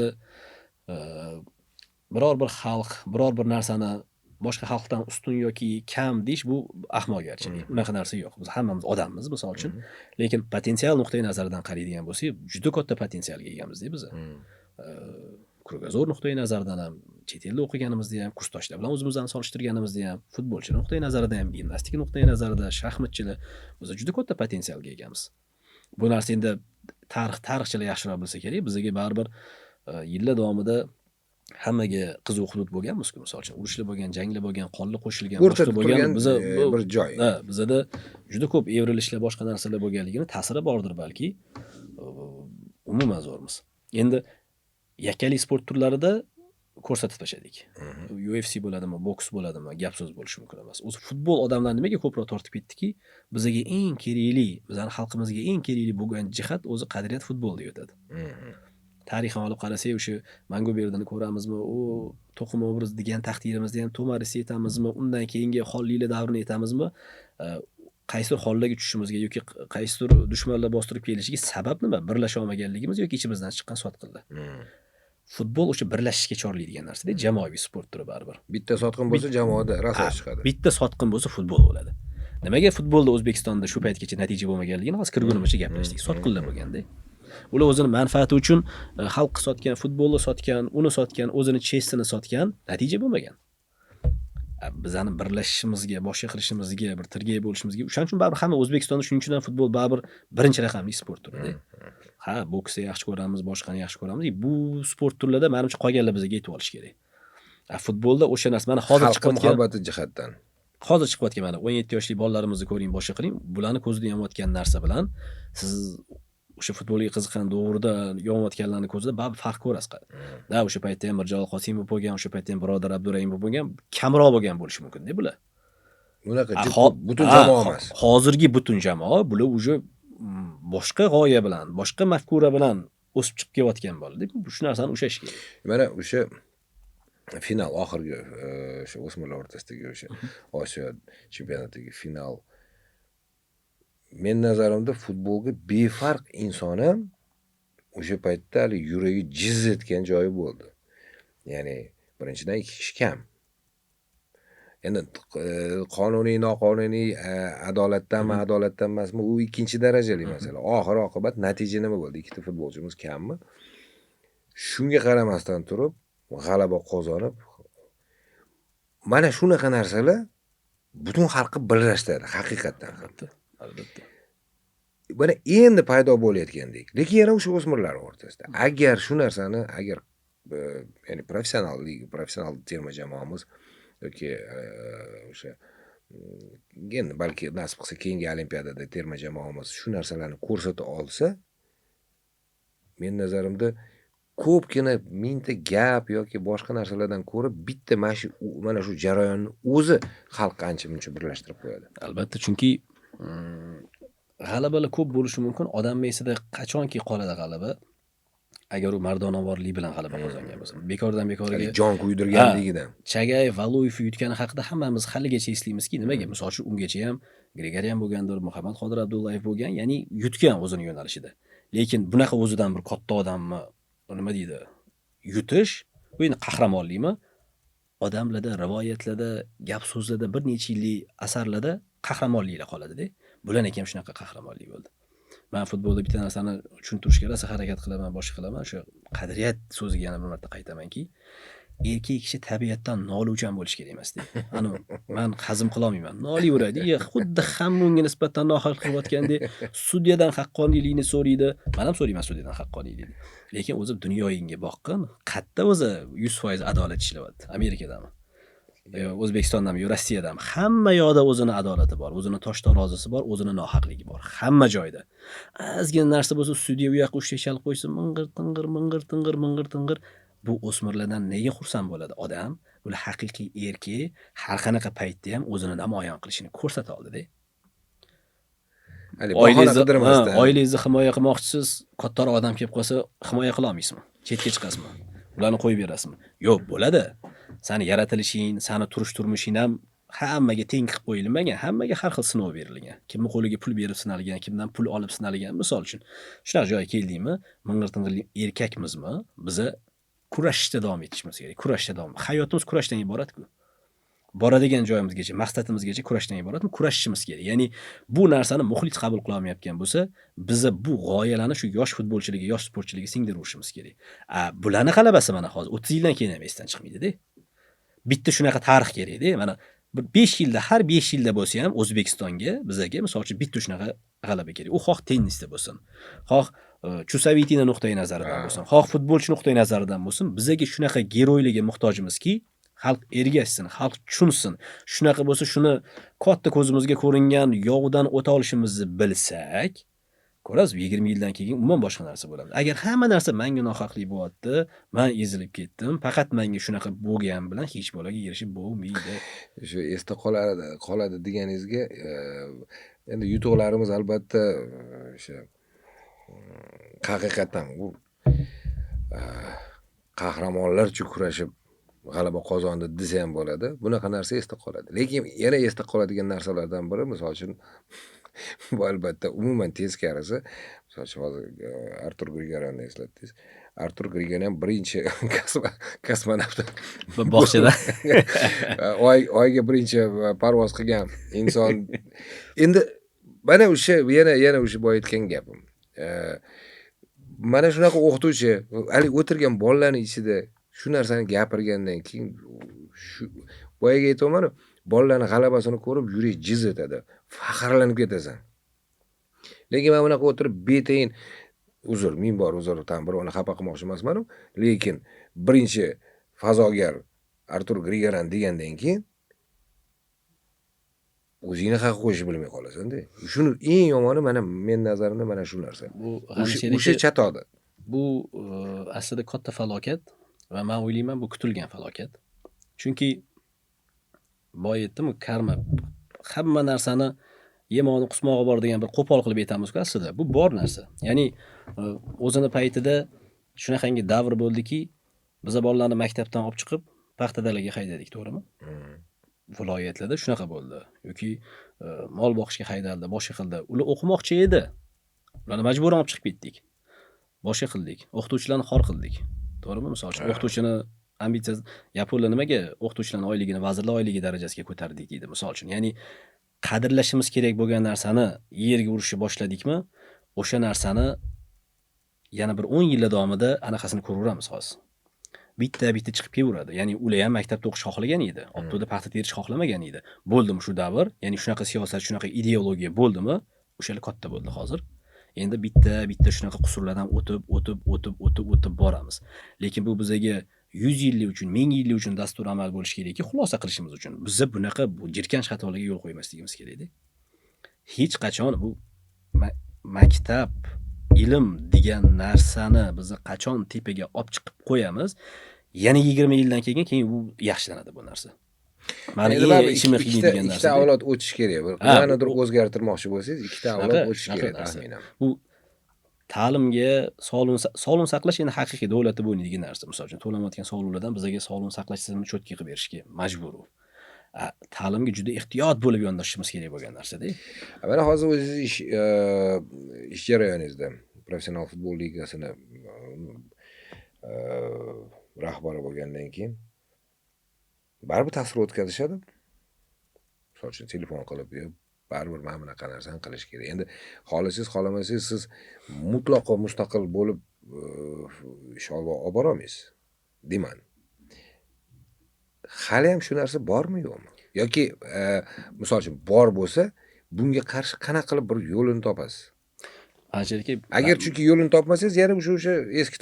biror bir xalq, biror bir narsani boshqa xalqdan ustun yoki kam deyish bu ahmoqgarchilik. Unaqa narsa yo'q. Biz hammamiz odammiz, misol uchun. Lekin potensial nuqtai nazaridan qaraydigan bo'lsak, juda katta potensialga egamiz-da biz. Krugozo'r nuqtai nazaridan ham, chet elda o'qiganimizda ham, kursdoshlar bilan o'zimizni solishtirganimizda ham, futbolchi nuqtai nazaridan ham, gimnastika nuqtai nazaridan, shaxmatchilar biz juda katta potensialga egamiz. Bu narsa endi tarixchilar yaxshiroq bilsa kerak. Bizga baribir yillar davomida hammaga qiziq hudud bo'lganmiz-ku, misol uchun urushlar bo'lgan, janglar bo'lgan, qonli qo'shilgan, boshqa bo'lgan bir joy. Bizda juda ko'p evrilishlar, boshqa narsalar bo'lganligini ta'siri bordir balki. Umuman zo'rmiz. Endi yakkalik sport turlarida ko'rsatib tashladik. UFC bo'ladimi, boks bo'ladimi, gap so'z bo'lishi mumkin emas. O'zi futbol odamlar nimaga ko'proq tortib ketdiki, bizga eng kerakli, bizning xalqimizga eng kerakli bo'lgan jihat o'zi qadriyat futbol deb o'tadi. Tarixan olib qarasak, o'sha Mangoberdini ko'ramizmi, u to'qim obraz degan taqdirimizda ham Tomarisni aytamizmi, undan keyingi Xolliylar davrini aytamizmi, qaysidir hollarga tushishimizga yoki qaysidir dushmanlar bostirib kelishiga sabab nima? Birlasha olmaganligimiz yoki ichimizdan chiqqan sotqinlar. Futbol o'sha birlashishga chorlaydigan narsa-da, jamoaviy sport turi baribir. Bitta sotqin bo'lsa jamoada raso chiqadi. Bitta sotqin bo'lsa futbol bo'ladi. Nimaga futbolda O'zbekistonda shu paytgacha natija bo'lmaganligini hozir kirgunimizcha gaplashdik. Sotqinlar bo'lganda. Ular o'zini manfaati uchun xalq sotgan, futbolni sotgan, uni sotgan, o'zini chessini sotgan, natija bo'lmagan. Bizani birlashishimizga, boshqa qilishimizga, bir tirgay bo'lishimizga, o'shaning uchun baribir hamma O'zbekistonda shuning uchun ham futbol baribir birinchi raqamli sport turi-da. Ha, boksni yaxshi ko'ramiz, boshqani yaxshi ko'ramiz. Bu sport turlarida menimcha qolganlar bizga yetib olish kerak. Futbolda o'sha narsa mana hozir chiqayotgan muhabbati jihatdan. Hozir chiqayotgan mana 17 yoshli bolalarimizni ko'ring, boshqa qiling, bularni ko'zida yonayotgan narsa bilan siz o'sha futbolga qiziqqan to'g'rida yonayotganlarning ko'zida baribir farq ko'rasiz. Da o'sha paytda ham Mirjalol Qosimov bo'lgan, o'sha paytda ham Birodar Abdurahimov bo'lgan, kamroq bo'lgan bo'lishi mumkin-da bular. Bunaqa butun jamoa emas. Hozirgi butun jamoa bular уже boshqa g'oya bilan, boshqa mafkura bilan o'sib chiqib kelayotgan bo'ladi. Shu narsani ushlash kerak. Mana o'sha final oxirgi o'sha o'smirlar o'rtasidagi o'sha Osiyo chempionatidagi final, men nazarimda futbolga befarq inson ham o'sha paytda yuragi jiz etgan joyi bo'ldi. Ya'ni birinchidan 2 kishi kam. Endi qonuniy, noqonuniy, adolatdanmi, adolatdan emasmi, u ikkinchi darajali masala. Oxir oqibat natija nima bo'ldi? Ikkita futbolchimiz kammi? Shunga qaramasdan turib, g'alaba qozonib, mana shunaqa narsalar butun xalqni birlashtiradi, haqiqatan ham. Albatta. Mana endi paydo bo'layotgandek, lekin yana o'sha o'smirlar o'rtasida. Agar shu narsani, ya'ni professional terma jamoamiz yoki o'sha endi balki nasib qilsa keyingi olimpiadada terma jamoamiz shu narsalarni ko'rsata olsa, men nazarimda ko'pgina mingta gap yoki boshqa narsalardan ko'ra bitta mana shu jarayonni o'zi xalqni ancha-muncha birlashtirib qo'yadi. Albatta, chunki g'alabalar ko'p bo'lishi mumkin. Odam miyasida qachonki qoladi g'alaba, agar u mardonavorlik bilan g'alaba qozongan bo'lsa. Bekordan bekoriga jon kuydirganligidan. Chagay, Valuyev yutgani haqida hammamiz haligacha eslaymizki, nimaga? Misol uchun ungacha ham Grigorian bo'lgandir, Muhammad Qodir Abdullayev bo'lgan, ya'ni yutgan o'zini yo'nalishida. Lekin bunaqa o'zidan bir katta odamni nima deydi? Yutish, bu endi qahramonlikmi? Odamlarda, rivoyatlarda, gap so'zlarda, bir necha yillik asarlarda qahramonliklar qoladi-da. Bularning ham shunaqa qahramonlik bo'ldi. Men futbolda bitta narsani tushuntirishga rosa harakat qilaman, boshqa qilaman. O'sha qadriyat so'ziga yana bir marta qaytamanki, erkak kishi tabiatdan noluvchan bo'lish kerak emas-da. Ani men hazm qila olmayman. Nolaveradi, xuddi hamma unga nisbatan nohaq qilayotgandek, sudyadan haqqoniylikni so'raydi. Men ham so'rayman sudyadan haqqoniylikni. Lekin o'zi dunyoyinga boqqan, qayerda o'zi 100% adolat ishlayapti. Amerikadami? O'zbekistondami, Rossiyadami? Hamma yoqda o'zini adolati bor, o'zini tosh tarozisi bor, o'zini nohaqligi bor. Hamma joyda. Ozgina narsa bo'lsa, sudya u yoqqa ushga chalib qo'ysa, ming'ir-ting'ir. Bu o'smirlardan nega xursand bo'ladi odam? Ular haqiqiy erkak, har qanaqa paytda ham o'zini namoyon qilishini ko'rsata oldi-da. Oilangizni himoya qilmoqchisiz, kattaroq odam kelib qolsa, himoya qila olmaysizmi? Chetga chiqasizmi? Ularni qo'yib berasizmi? Yo'q, bo'ladi. Sani yaratilishing, sani turmushing ham hammaga teng qilib qo'yilmagan, hammaga har xil sinov berilgan. Kimning qo'liga pul berib sinalgan, kimdan pul olib sinalgan, misol uchun. Shunaqa joyga keldingmi, ming'ir-ting'ir erkakmizmi? Biza kurashishda davom etishimiz kerak. Kurashda davom. Hayotimiz kurashdan iborat-ku. boradigan joyimizgacha, maqsadimizgacha kurashdan iboratmi? Kurashishimiz kerak. Ya'ni bu narsani muxlis qabul qila olmayotgan bo'lsa, biza bu g'oyalarni shu yosh futbolchilarga, yosh sportchilarga singdirishimiz kerak. Bularni g'alabasi mana hozir 30 yildan keyin ham esdan chiqmaydi-da. Bitta shunaqa tarix kerak-da. Mana bir 5 yilda, har 5 yilda bo'lsa ham O'zbekistonga, bizaga misol uchun bitta shunaqa g'alaba kerak. U xoh tennisda bo'lsin, xoh Chusovitina nuqtai nazaridan bo'lsin, xoh futbolchi nuqtai nazaridan bo'lsin, bizaga shunaqa geroylarga muhtojimizki, xalq ergashsin, xalq tushunsin. Shunaqa bo'lsa, shuni katta ko'zimizga ko'ringan yovdan o'ta olishimizni bilsak, ko'rasiz, 20 yildan keyin umuman boshqa narsa bo'ladi. Agar hamma narsa menga nohaqlik bo'lyapti, men ezilib ketdim, faqat menga shunaqa bo'lgan bilan hech bolaga erishib bo'lmaydi. Shu esda qoladi deganingizga, endi yutuqlarimiz albatta o'sha haqiqatan u qahramonlarcha kurashib g'alaba qozondi desa ham bo'ladi. Bunaqa narsa esda qoladi. Lekin yana esda qoladigan narsalardan biri, misol uchun bu albatta umuman teskarisi. Misol uchun hozir Artur Grigoryanni eslatdingiz. Artur Grigoryan ham birinchi kosmonavt Bog'chada oyga birinchi parvoz qilgan inson. Endi mana o'sha yana o'sha boya aytgan gapim. Mana shunaqa o'qituvchi, hali o'tirgan bolalarning ichida shu narsani gapirgandan keyin shu boyaga aytayman, bolalarning g'alabasini ko'rib yurak jiz etadi, faxrlanib ketasan. Lekin men bunaqa o'tirib betayin ming bor uzr, tam birovni xafa qilmoqchi emasman, lekin birinchi fazogar Artur Grigoryan degandan keyin o'zingni haq qo'yishni bilmay qolasan-da. Shuni eng yomoni men nazarimda mana shu narsa. Bu O'sha chatodi. Bu aslida katta falokat va men o'ylayman bu kutilgan falokat. Chunki boya aytdim, karma hamma narsani yemog'i qusmog'i bor degan bir qo'pol qilib aytamiz-ku aslida. Bu bor narsa. Ya'ni o'zini paytida shunaqangi davr bo'ldiki, biz bolalarni maktabdan olib chiqib paxta dalaga haydadik, to'g'rimi? Viloyatlarda shunaqa bo'ldi. Yoki mol boqishga haydaldi, boshqa qildi. Ular o'qimoqchi edi. Ularni majburan olib chiqib ketdik. Boshqa qildik. O'qituvchilarni xor qildik. To'g'rimi? Misol uchun o'qituvchini ambitsiyasi Yaponlar nimaga o'qituvchilarning oyligini vazirlar oyligi darajasiga ko'tardik deydi, misol uchun. Ya'ni qadrlashimiz kerak bo'lgan narsani yerga urishni boshladikmi, o'sha narsani yana bir 10 yil davomida anaqasini ko'raveramiz hozir. Bitta chiqib kelaveradi. Ya'ni ular ham maktabda o'qish xohlagan edi. Optoda paxta terish xohlamagan edi. Bo'ldimi shu davr? Ya'ni shunaqa siyosat, shunaqa ideologiya bo'ldimi? O'shalar katta bo'ldi hozir. Endi bitta shunaqa qusurlardan o'tib boramiz. Lekin bu bizaga 100 yillik uchun, 1000 yillik uchun dastur amal bo'lishi kerakki, xulosa qilishimiz uchun. Bizga bunaqa jirkanch xatolarga yo'l qo'ymasligimiz kerak-da. Hech qachon bu maktab, ilm degan narsani biz qachon tepaga olib chiqib qo'yamiz, yana 20 yildan keyin bu yaxshilanadi bu narsa. Mana ishimni qiynaydigan narsa. Ikkita avlod o'tish kerak. Nimanidir o'zgartirmoqchi bo'lsangiz, ikkita avlod o'tish kerak taxminan. Bu ta'limga sog'liqni saqlash endi haqiqiy davlatda bo'lmaydigan narsa. Misol uchun to'lanayotgan soliqlardan bizga sog'liqni saqlash tizimini cho'tki qilib berishga majbur u. Ta'limga juda ehtiyot bo'lib yondashishimiz kerak bo'lgan narsa-da. Mana hozir o'zingiz ish jarayoningizda professional futbol ligasini rahbari bo'lgandan keyin baribir ta'sir o'tkazishadi. Misol uchun telefon qilib, baribir mana bunaqa narsani qilish kerak. Endi xohlasangiz, xohlamasangiz siz mutlaqo mustaqil bo'lib ish olib borolmaysiz. Deyman. Hali ham shu narsa bormi yo'qmi? Yoki misol uchun bor bo'lsa, bunga qarshi qanaqa qilib bir yo'lini topasiz? Agar chunki yo'lini topmasangiz, yana o'sha eski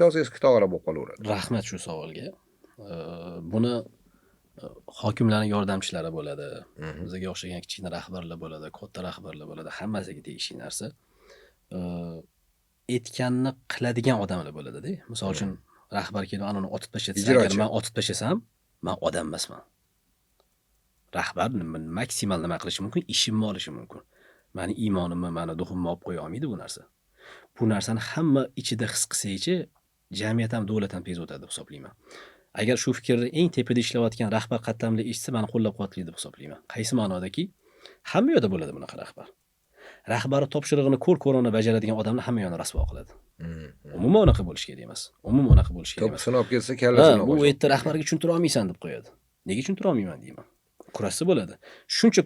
tog'ara bo'lib qolaveradi. Rahmat shu savolga. Buni hokimlarning yordamchilari bo'ladi. Bizga o'xshagan kichkina rahbarlar bo'ladi, katta rahbarlar bo'ladi. Hammasiga tegishli narsa. Aytganni qiladigan odamlar bo'ladi-da. Misol uchun rahbar kelib anani otib tashlatsa, agar men otib tashlasam, men odam emasman. Rahbar maksimal nima qilishi mumkin? Ishimni olishi mumkin. Meni iymonimni, meni duximni olib qo'ya olmaydi bu narsa. Bu narsani hamma ichida his qilsa-chi, jamiyat ham, davlat ham tez o'tadi deb hisoblayman. Agar shu fikrni eng tepada ishlayotgan rahbar qatlamli eshitsa, meni qo'llab-quvvatlaydi deb hisoblayman. Qaysi ma'nodaki? Hamma yoqda bo'ladi bunaqa rahbar. Rahbar topshirig'ini ko'rona bajaradigan odamni hamma yoqni rasvo qiladi. Umuman unaqa bo'lish kerak emas. Umuman unaqa bo'lish kerak emas. Sinab ketsa kallasini bu yerda rahbarga tushuntira olmaysan deb qo'yadi. Nega tushuntira olmayman deyman. kurashsa bo'ladi. Shuncha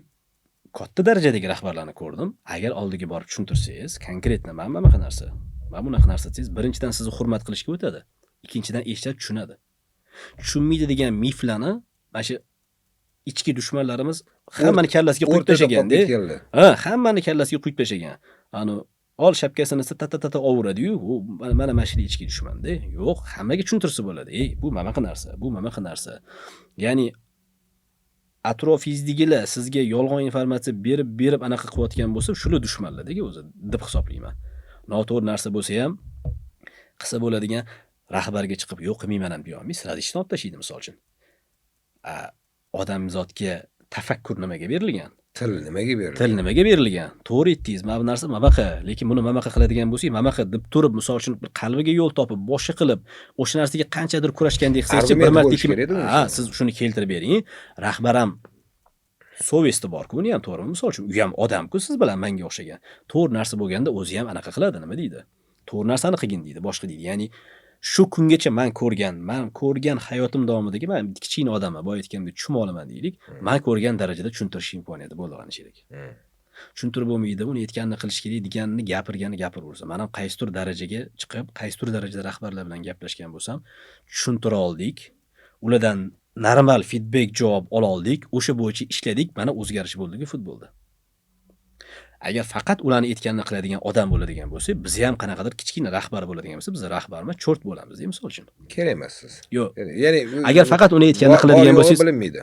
katta darajadagi rahbarlarni ko'rdim. Agar oldiga borib tushuntirsangiz, konkretni mana bunaqa narsa, mana bunaqa narsa desangiz, birinchidan sizni hurmat qilishga o'tadi. Ikkinchidan eshitib tushunadi. Tushunmaydi degan miflarni mana shu ichki dushmanlarimiz hammani kallasiga quyib tashagan-da. Hammani kallasiga quyib tashagan. Ol shapkasini tata ovuradi-yu, u mana mashli ichki dushmanda. Yo'q, hammaga tushuntirsa bo'ladi. Bu mana bunaqa narsa, bu mana bunaqa narsa. Ya'ni atrofingizdagilar sizga yolg'on informatsiya berib anaqa qilayotgan bo'lsa, shular dushmanlar-dagi o'zi deb hisoblayman. Noto'g'ri narsa bo'lsa ham qilsa bo'ladigan rahbarga chiqib, yo'q qilmayman ham deya olmaysiz. Radishni olib tashlaydi misol uchun. Odamzodga tafakkur nimaga berilgan? Til nimaga berilgan? Til nimaga berilgan? To'g'ri aytdingiz, mana bu narsa mabaqa, lekin buni mabaqa qiladigan bo'lsak, mabaqa deb turib, misol uchun qalbiga yo'l topib, boshqa qilib, o'sha narsaga qanchadir kurashgandek his-chi, bir marta siz shuni keltirib bering. Rahbar ham совести bor-ku, uni ham to'g'rimi? Misol uchun, u ham odam-ku, siz bilan menga o'xshagan. To'g'ri narsa bo'lganda o'zi ham anaqa qiladi, nima deydi? To'g'ri narsani qilgin deydi, boshqa deydi. Ya'ni shu kungacha men ko'rgan hayotim davomidagi men kichkina odamman, boya aytgandek chumolaman deylik. Men ko'rgan darajada tushuntirish imkoniyati bo'lgan kerak. Tushuntirib bo'lmaydi, uni aytganini qilish kerak deganini gapiraversa. Men ham qaysidir darajaga chiqib, qaysidir darajada rahbarlar bilan gaplashgan bo'lsam, tushuntira oldik. Ulardan normal feedback javob ola oldik, o'sha bo'yicha ishladik, mana o'zgarish bo'ldiki futbolda. Agar faqat ularni aytganini qiladigan odam bo'ladigan bo'lsa, biz ham qanaqadir kichkina rahbar bo'ladigan bo'lsa, biz rahbarma cho'rt bo'lamiz, misol uchun. Kerak emas siz. Yo'q. Ya'ni agar faqat uni aytganini qiladigan bo'lsangiz, bilinmaydi.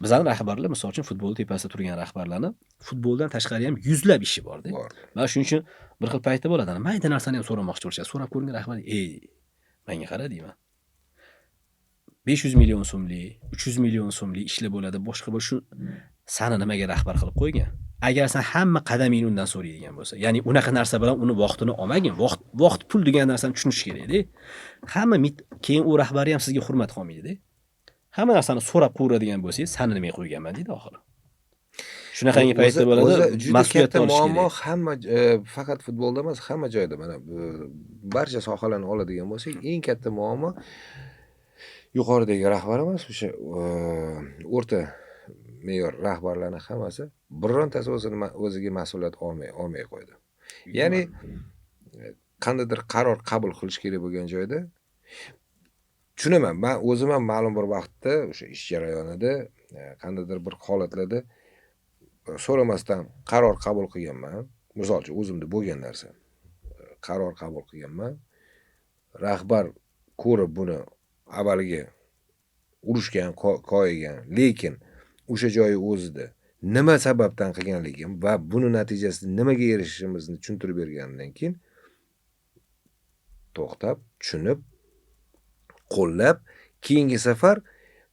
Bizning rahbarlar, misol uchun futbol tepasida turgan rahbarlarni futboldan tashqari ham yuzlab ishi bor-da. Mana shuning uchun bir xil paytda bo'ladi. Mayda narsani ham so'ramoqchi bo'lishadi. So'rab ko'rgan rahbar, menga qara deyman. 500 million so'mlik, 300 million so'mlik ishlar bo'ladi, boshqa shu sani nimaga rahbar qilib qo'ygan? Agar sen hamma qadamingni undan so'raydigan bo'lsa, ya'ni unaqa narsa bilan uni vaqtini olmagin. Vaqt pul degan narsani tushunish kerak-da. Hamma keyin u rahbar ham sizga hurmat qilmaydi-da. Hamma narsani so'rab qo'yadigan bo'lsangiz, sani nimaga qo'yganman deydi oxiri. Shunaqangi paytda bo'ladi, mas'uliyat olish muammo hamma faqat futbolda emas, hamma joyda. Mana barcha sohalarni oladigan bo'lsak, eng katta muammo yuqoridagi rahbar emas, o'sha o'rta me'yor rahbarlarni hammasi birontasi o'ziga mas'uliyat olmay qo'ydi. Ya'ni qandaydir qaror qabul qilish kerak bo'lgan joyda tushunaman. Men o'zim ham ma'lum bir vaqtda o'sha ish jarayonida qandaydir bir holatlarda so'ramasdan qaror qabul qilganman. Misol uchun o'zimda bo'lgan narsa. Qaror qabul qilganman. Rahbar ko'rib buni avvaliga urushgan, qo'ygan, lekin o'sha joyi o'zida nima sababdan qilganligim va buni natijasida nimaga erishishimizni tushuntirib bergandan keyin to'xtab, tushunib, qo'llab, keyingi safar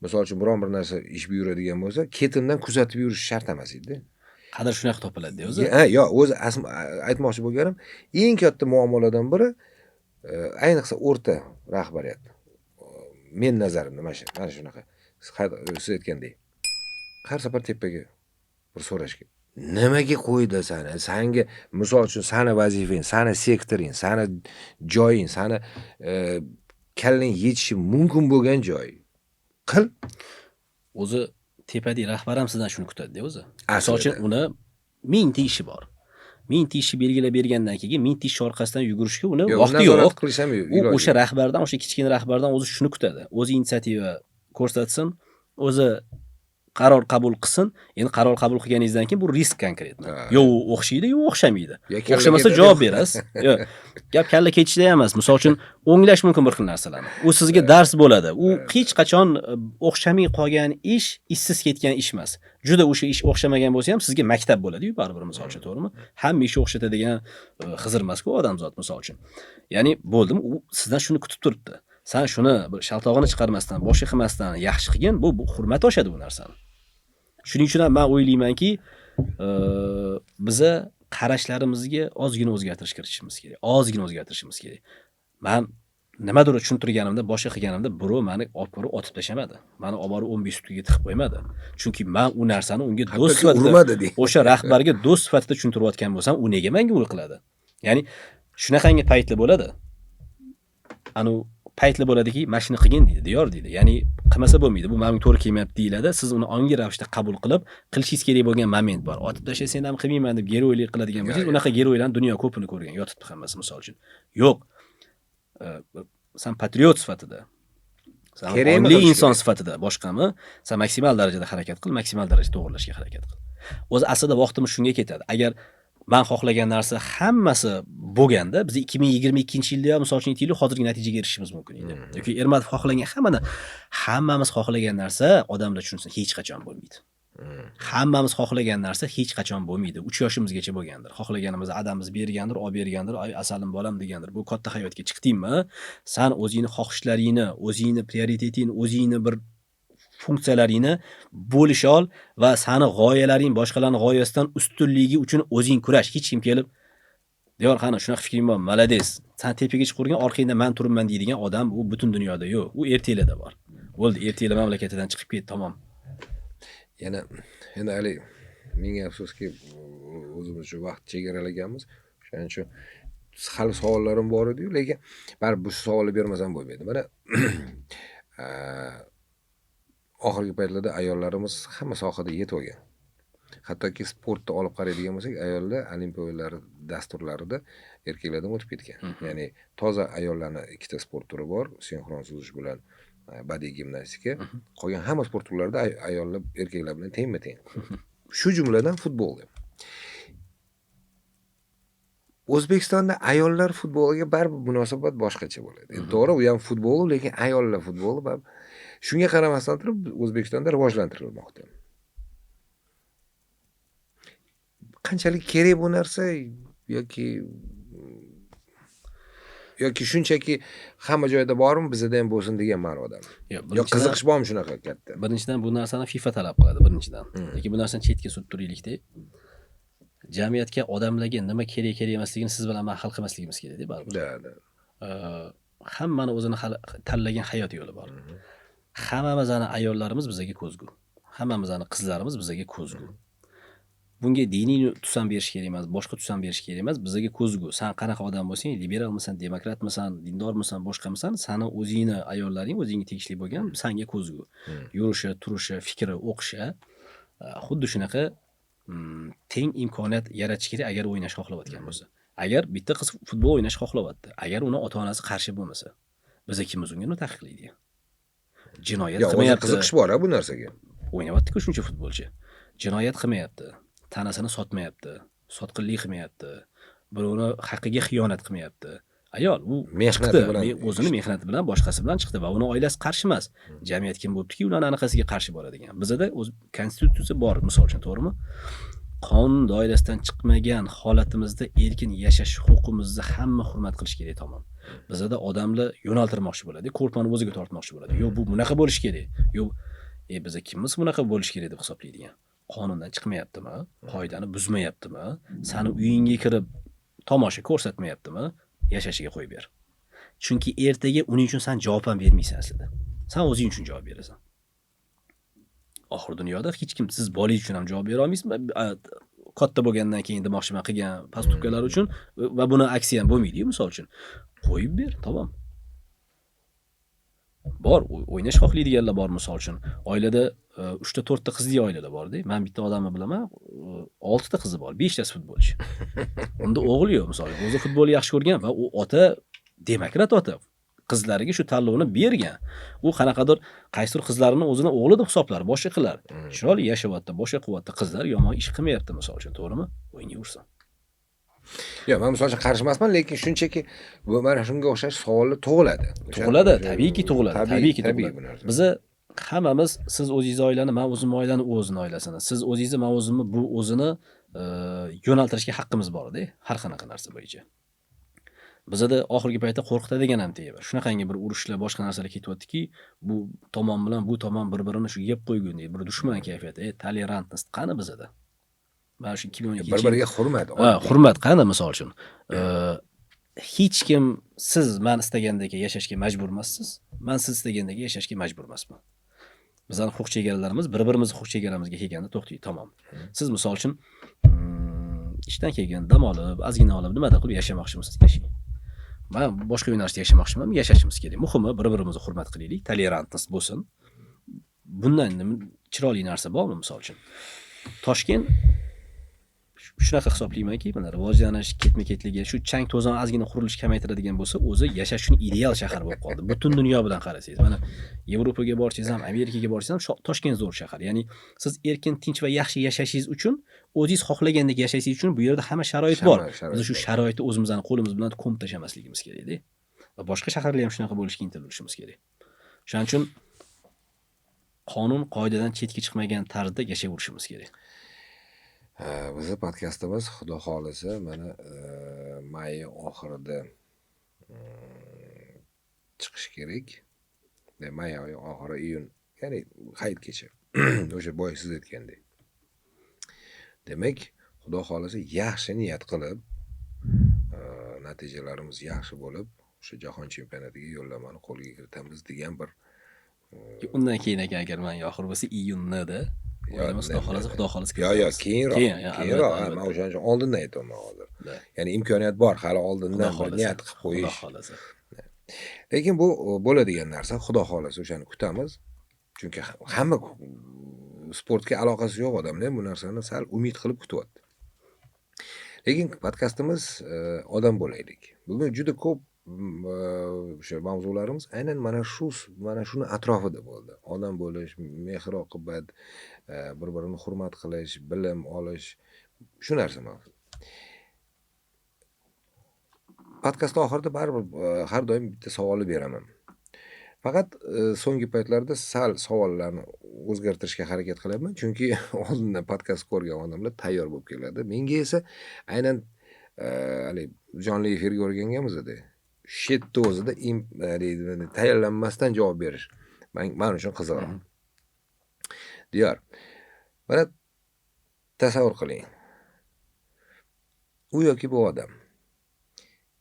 misol uchun biron bir narsa ish buyuradigan bo'lsa, ketimdan kuzatib yurish shart emas edi. Qadar shunaqa topiladi o'zi. Yo'q, o'zi aytmoqchi bo'lganim, eng katta muammolardan biri ayniqsa o'rta rahbariyat. Men nazarimda mana shunaqa. Siz aytgandek, har safar tepaga bir so'rashga. Nimaga qo'ydi sani? Senga misol uchun sani vazifang, sani sektoring, sani joying, sani kallang yetishi mumkin bo'lgan joy. Qil. O'zi tepadagi rahbar ham sizdan shuni kutadi-da o'zi. Misol uchun uni 1000 ta ishi bor. 1000 ta ishi belgilab bergandan keyin 1000 ta ish orqasidan yugurishga uni vaqti yo'q. U o'sha rahbardan, o'sha kichkina rahbardan o'zi shuni kutadi. O'zi inisiativa ko'rsatsin, o'zi qaror qabul qilsin. Endi qaror qabul qilganingizdan keyin bu risk konkretni. Yo o'xshaydi, yo o'xshamaydi. O'xshamasa javob berasiz. Yo'q. Gap kalla ketishda emas. Misol uchun o'nglash mumkin bir xil narsalarni. U sizga dars bo'ladi. U hech qachon o'xshamay qolgan ish, ishsiz ketgan ish emas. Juda o'sha ish o'xshamagan bo'lsa ham sizga maktab bo'ladi-yu baribir, misol uchun, to'g'rimi? Hamma ish o'xshatadigan Xizr emas-ku odamzod, misol uchun. Ya'ni bo'ldim, u sizdan shuni kutib turibdi. Sen shuni shaltog'ini chiqarmasdan, boshqa qilmasdan yaxshi qilgin, bu hurmat oshadi bu narsani. Shuning uchun ham men o'ylaymanki, biza qarashlarimizga ozgina o'zgartirish kiritishimiz kerak. Ozgina o'zgartirishimiz kerak. Men nimadir tushuntirganimda, boshqa qilganimda birov meni olib ko'rib otib tashamadi. Meni olib borib 15 sutga tiqib qo'ymadi. Chunki men u narsani unga do'st sifatida, o'sha rahbarga do'st sifatida tushuntirayotgan bo'lsam, u nega menga ul qiladi? Ya'ni shunaqangi paytlar bo'ladi. Paytlar bo'ladiki, mashina qilgin deydi, diyor deydi. Ya'ni qilmasa bo'lmaydi. Bu menga to'g'ri kelmayapti deyiladi. Siz uni ongi ravishda qabul qilib, qilishingiz kerak bo'lgan moment bor. Otib tashlasang ham qilmayman deb geroylik qiladigan bo'lsangiz, unaqa geroylarni dunyo ko'pini ko'rgan, yotibdi hammasi misol uchun. Yo'q. Sen patriot sifatida, sen ongli inson sifatida boshqami, sen maksimal darajada harakat qil, maksimal darajada to'g'rilashga harakat qil. O'zi aslida vaqtimiz shunga ketadi. Agar men xohlagan narsa hammasi bo'lganda, biz 2022-yilda ham misol uchun aytaylik, hozirgi natijaga erishishimiz mumkin edi. Yoki Ermatov xohlagan hammamiz xohlagan narsa odamlar tushunsin, hech qachon bo'lmaydi. Hammamiz xohlagan narsa hech qachon bo'lmaydi. 3 yoshimizgacha bo'lgandir. Xohlaganimiz adamiz bergandir, olib bergandir, "Ay, asalim bolam" degandir. Bu katta hayotga chiqdingmi, sen o'zingni xohishlaringni, o'zingni prioritetingni, o'zingni bir funksiyalaringni bo'lish ol va seni g'oyalaring boshqalarning g'oyasidan ustunligi uchun o'zing kurash. Hech kim kelib, "Diyor, qani shunaqa fikring bor, malades. Sen tepaga chiqib qo'rgan, orqangda men turibman" deydigan odam u butun dunyoda yo'q. U ertaklarda bor. Bo'ldi, ertaklar mamlakatidan chiqib ketdi, tamom. Yana endi hali menga afsuski o'zimiz shu vaqt chegaralaganmiz. Shuning uchun hali savollarim bor edi-yu, lekin baribir bu savolni bermasam bo'lmaydi. Mana oxirgi paytlarda ayollarimiz hamma sohada yetib olgan. Hattoki sportni olib qaraydigan bo'lsak, ayollar Olimpiya o'yinlari dasturlarida erkaklardan o'tib ketgan. Ya'ni toza ayollarning ikkita sport turi bor, sinxron suzish bilan badiiy gimnastika. Qolgan hamma sport turlarida ayollar erkaklar bilan tengma-teng. Shu jumladan futbol. O'zbekistonda ayollar futboliga baribir munosabat boshqacha bo'ladi. To'g'ri, u ham futbol, lekin ayollar futboli shunga qaramasdan turib O'zbekistonda rivojlantirilmoqda. Qanchalik kerak bu narsa yoki shunchaki hamma joyda bormi, bizda ham bo'lsin degan ma'noda. Yo qiziqish bormi shunaqa katta? Birinchidan bu narsani FIFA talab qiladi birinchidan. Lekin bu narsani chetga surib turaylik-da. Jamiyatga odamlarga nima kerak emasligini siz bilan men hal qilmasligimiz kerak-da baribir. Da. Hammani o'zini tanlagan hayot yo'li bor. Hammamizning ayollarimiz bizga ko'zgu. Hammamizning qizlarimiz bizga ko'zgu. Bunga diniy tusam berish kerak emas, boshqa tusam berish kerak emas, bizga ko'zgu. Sen qanaqa odam bo'lsang, liberalmisan, demokratmisan, dindormisan, boshqamisan, seni o'zingni ayollaring, o'zingga tegishli bo'lgan senga ko'zgu. Yurishi, turishi, fikri, o'qishi xuddi shunaqa teng imkoniyat yaratish kerak agar o'ynash xohlayotgan bo'lsa. Agar bitta qiz futbol o'ynash xohlayapti, agar uni ota-onasi qarshi bo'lmasa, biz kimimiz unga uni taqiqlaydi? Jinoyat qilmayapti. Qiziqish bor bu narsaga. O'ynayapti-ku shuncha futbolchi. Jinoyat qilmayapti, tanasini sotmayapti, sotqinlik qilmayapti, birovni haqqiga xiyonat qilmayapti. Ayol u mehnati bilan, o'zini mehnati bilan, boshqasi bilan chiqdi va uni oilasi qarshi emas. Jamiyat kim bo'libdiki, ularning anaqasiga qarshi boradigan. Bizda o'z konstitutsiya bor, misol uchun, to'g'rimi? Qonun doirasidan chiqmagan holatimizda erkin yashash huquqimizni hamma hurmat qilish kerak, tamom. Bizda odamlar yo'naltirmoqchi bo'ladi, ko'rpani o'ziga tortmoqchi bo'ladi. Yo'q, bu bunaqa bo'lish kerak. Yo'q, biza kimimiz bunaqa bo'lish kerak deb hisoblaydigan. Qonundan chiqmayaptimi? Qoidani buzmayaptimi? Seni uyingga kirib tomosha ko'rsatmayaptimi? Yashashiga qo'yib ber. Chunki ertaga uning uchun sen javob ham bermaysan aslida. Sen o'zing uchun javob berasan. Oxir dunyoda hech kim siz bolingiz uchun ham javob bera olmaysiz. Katta bo'lgandan keyin demoqchiman qilgan postupkalar uchun va buni aksi ham bo'lmaydi, misol uchun. Qo'yib ber, tamom. Bor, o'ynash xohlaydiganlar bor, misol uchun. Oilada 3 ta 4 ta qizli oilalar bor-da. Men bitta odamni bilaman, 6 ta qizi bor, 5 tasi futbolchi. Unda o'g'il yo'q, misol. O'zi futbolni yaxshi ko'rgan va u ota demokrat ota. Qizlariga shu tanlovni bergan. U qanaqadir qaysidir qizlarini o'zini o'g'li deb hisoblar, boshqa qilar. Chiroyli yashayapti, boshqa quvvatda qizlar yomon ish qilmayapti, misol uchun, to'g'rimi? O'ynayversin. Yo'q, men misol uchun qarshi emasman, lekin shunchaki bu mana shunga o'xshash savollar tug'iladi. Tug'iladi, tabiiyki tug'iladi, tabiiyki tug'iladi. Biz hammamiz, siz o'zingiz oilani, men o'zim oilani, u o'zini oilasini, siz o'zingizni, men o'zimni, bu o'zini yo'naltirishga haqqimiz bor-da, har qanaqa narsa bo'yicha. Bizda oxirgi paytda qo'rqitadigan ham tegi bor. Shunaqangi bir urushlar, boshqa narsalar ketyaptiki, bu tomon bilan bu tomon bir-birini shu yeb qo'ygundek bir dushman kayfiyati, tolerantnost qani bizda? Mana shu 2012 bir-biriga hurmat. Hurmat qani, misol uchun. Hech kim siz men istagandek yashashga majbur emassiz, men siz istagandek yashashga majbur emasman. Bizning huquq chegaralarimiz bir-birimizni huquq chegaralamizga kelganda to'xtaydi, tamom. Siz misol uchun ishdan kelgan, dam olib, ozgina olib, nimada qilib yashamoqchimisiz, yashang. Men boshqa yo'nalishda yashamoqchiman, yashashimiz kerak. Muhimi bir-birimizni hurmat qilaylik, tolerantnost bo'lsin. bundan chiroyli narsa bormi, misol uchun? Toshkent shunaqa hisoblaymanki, mana rivojlanish, ketma-ketligi, shu chang to'zon ozgina qurilish kamaytiradigan bo'lsa, o'zi yashash uchun ideal shahar bo'lib qoldi. Butun dunyo bilan qarasangiz, mana Yevropaga borsangiz ham, Amerikaga borsangiz ham Toshkent zo'r shahar. Ya'ni siz erkin, tinch va yaxshi yashashingiz uchun, o'zingiz xohlagandek yashashingiz uchun bu yerda hamma sharoit bor. Biz shu sharoitni o'zimizning qo'limiz bilan ko'mib tashlamasligimiz kerak-da. Va boshqa shaharlar ham shunaqa bo'lishga intilishimiz kerak. Shuning uchun qonun qoidadan chetga chiqmagan tarzda yashayverishimiz kerak. Bizni podkastimiz xudo xolisa mana may oxirida chiqishi kerak. May oyi oxiri, iyun, ya'ni hayitgacha. O'sha boya siz aytgandek. Demak, xudo xolisa yaxshi niyat qilib, natijalarimiz yaxshi bo'lib, o'sha jahon chempionatiga yo'llanmani qo'lga kiritamiz degan bir undan keyin agar man oxir bo'lsa iyunda xudo xohlasa Yo, keyinroq. Men o'shaning oldindan aytaman hozir. Ya'ni imkoniyat bor, hali oldindan bir niyat qilib qo'yish. Xudo xohlasa. Lekin bu bo'ladigan narsa, xudo xolasa o'shani kutamiz. Chunki hamma sportga aloqasi yo'q odamlar bu narsani sal umid qilib kutyapti. Lekin podkastimiz odam bo'laylik. Bugun juda ko'p o'sha mavzularimiz aynan mana shuni atrofida bo'ldi. Odam bo'lish, mehr-oqibat, bir-birini hurmat qilish, bilim olish, shu narsa mavzu. Podkast oxirida baribir har doim bitta savol beraman. Faqat so'nggi paytlarda sal savollarni o'zgartirishga harakat qilaman, chunki oldindan podkast ko'rgan odamlar tayyor bo'lib keladi. Menga esa aynan hali jonli efirga o'rganganmiz-da. Shetni o'zida tayyorlanmasdan javob berish men uchun qiziq. Diyor, mana tasavvur qiling. U yoki bu odam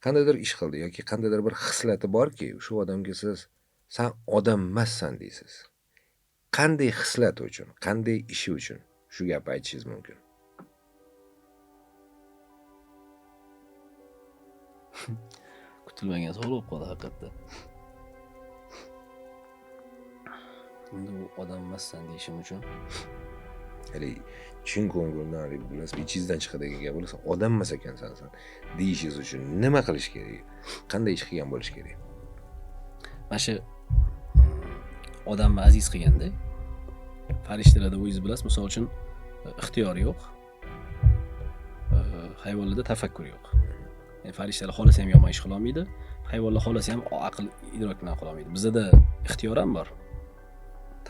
qandaydir ish qildi yoki qandaydir bir xislati borki, shu odamga siz "Sen odam emassan" deysiz. Qanday xislat uchun, qanday ishi uchun shu gapni aytishingiz mumkin? Kutilmagan savol bo'lib qoldi haqiqatda. Endi u odam emassan deyishim uchun Hali chin ko'ngildan bilasiz, ichingizdan chiqadigan gap bo'lsa, odam emas ekansan sen deyishingiz uchun nima qilish kerak? Qanday ish qilgan bo'lish kerak? Mana shu odamni aziz qilganda, farishtalarda o'zingiz bilasiz, misol uchun ixtiyor yo'q. Hayvonlarda tafakkur yo'q. Ya'ni farishtalar xolasa ham yomon ish qila olmaydi, hayvonlar xolasa ham aql, idrok bilan qila olmaydi. Bizda ixtiyor ham bor.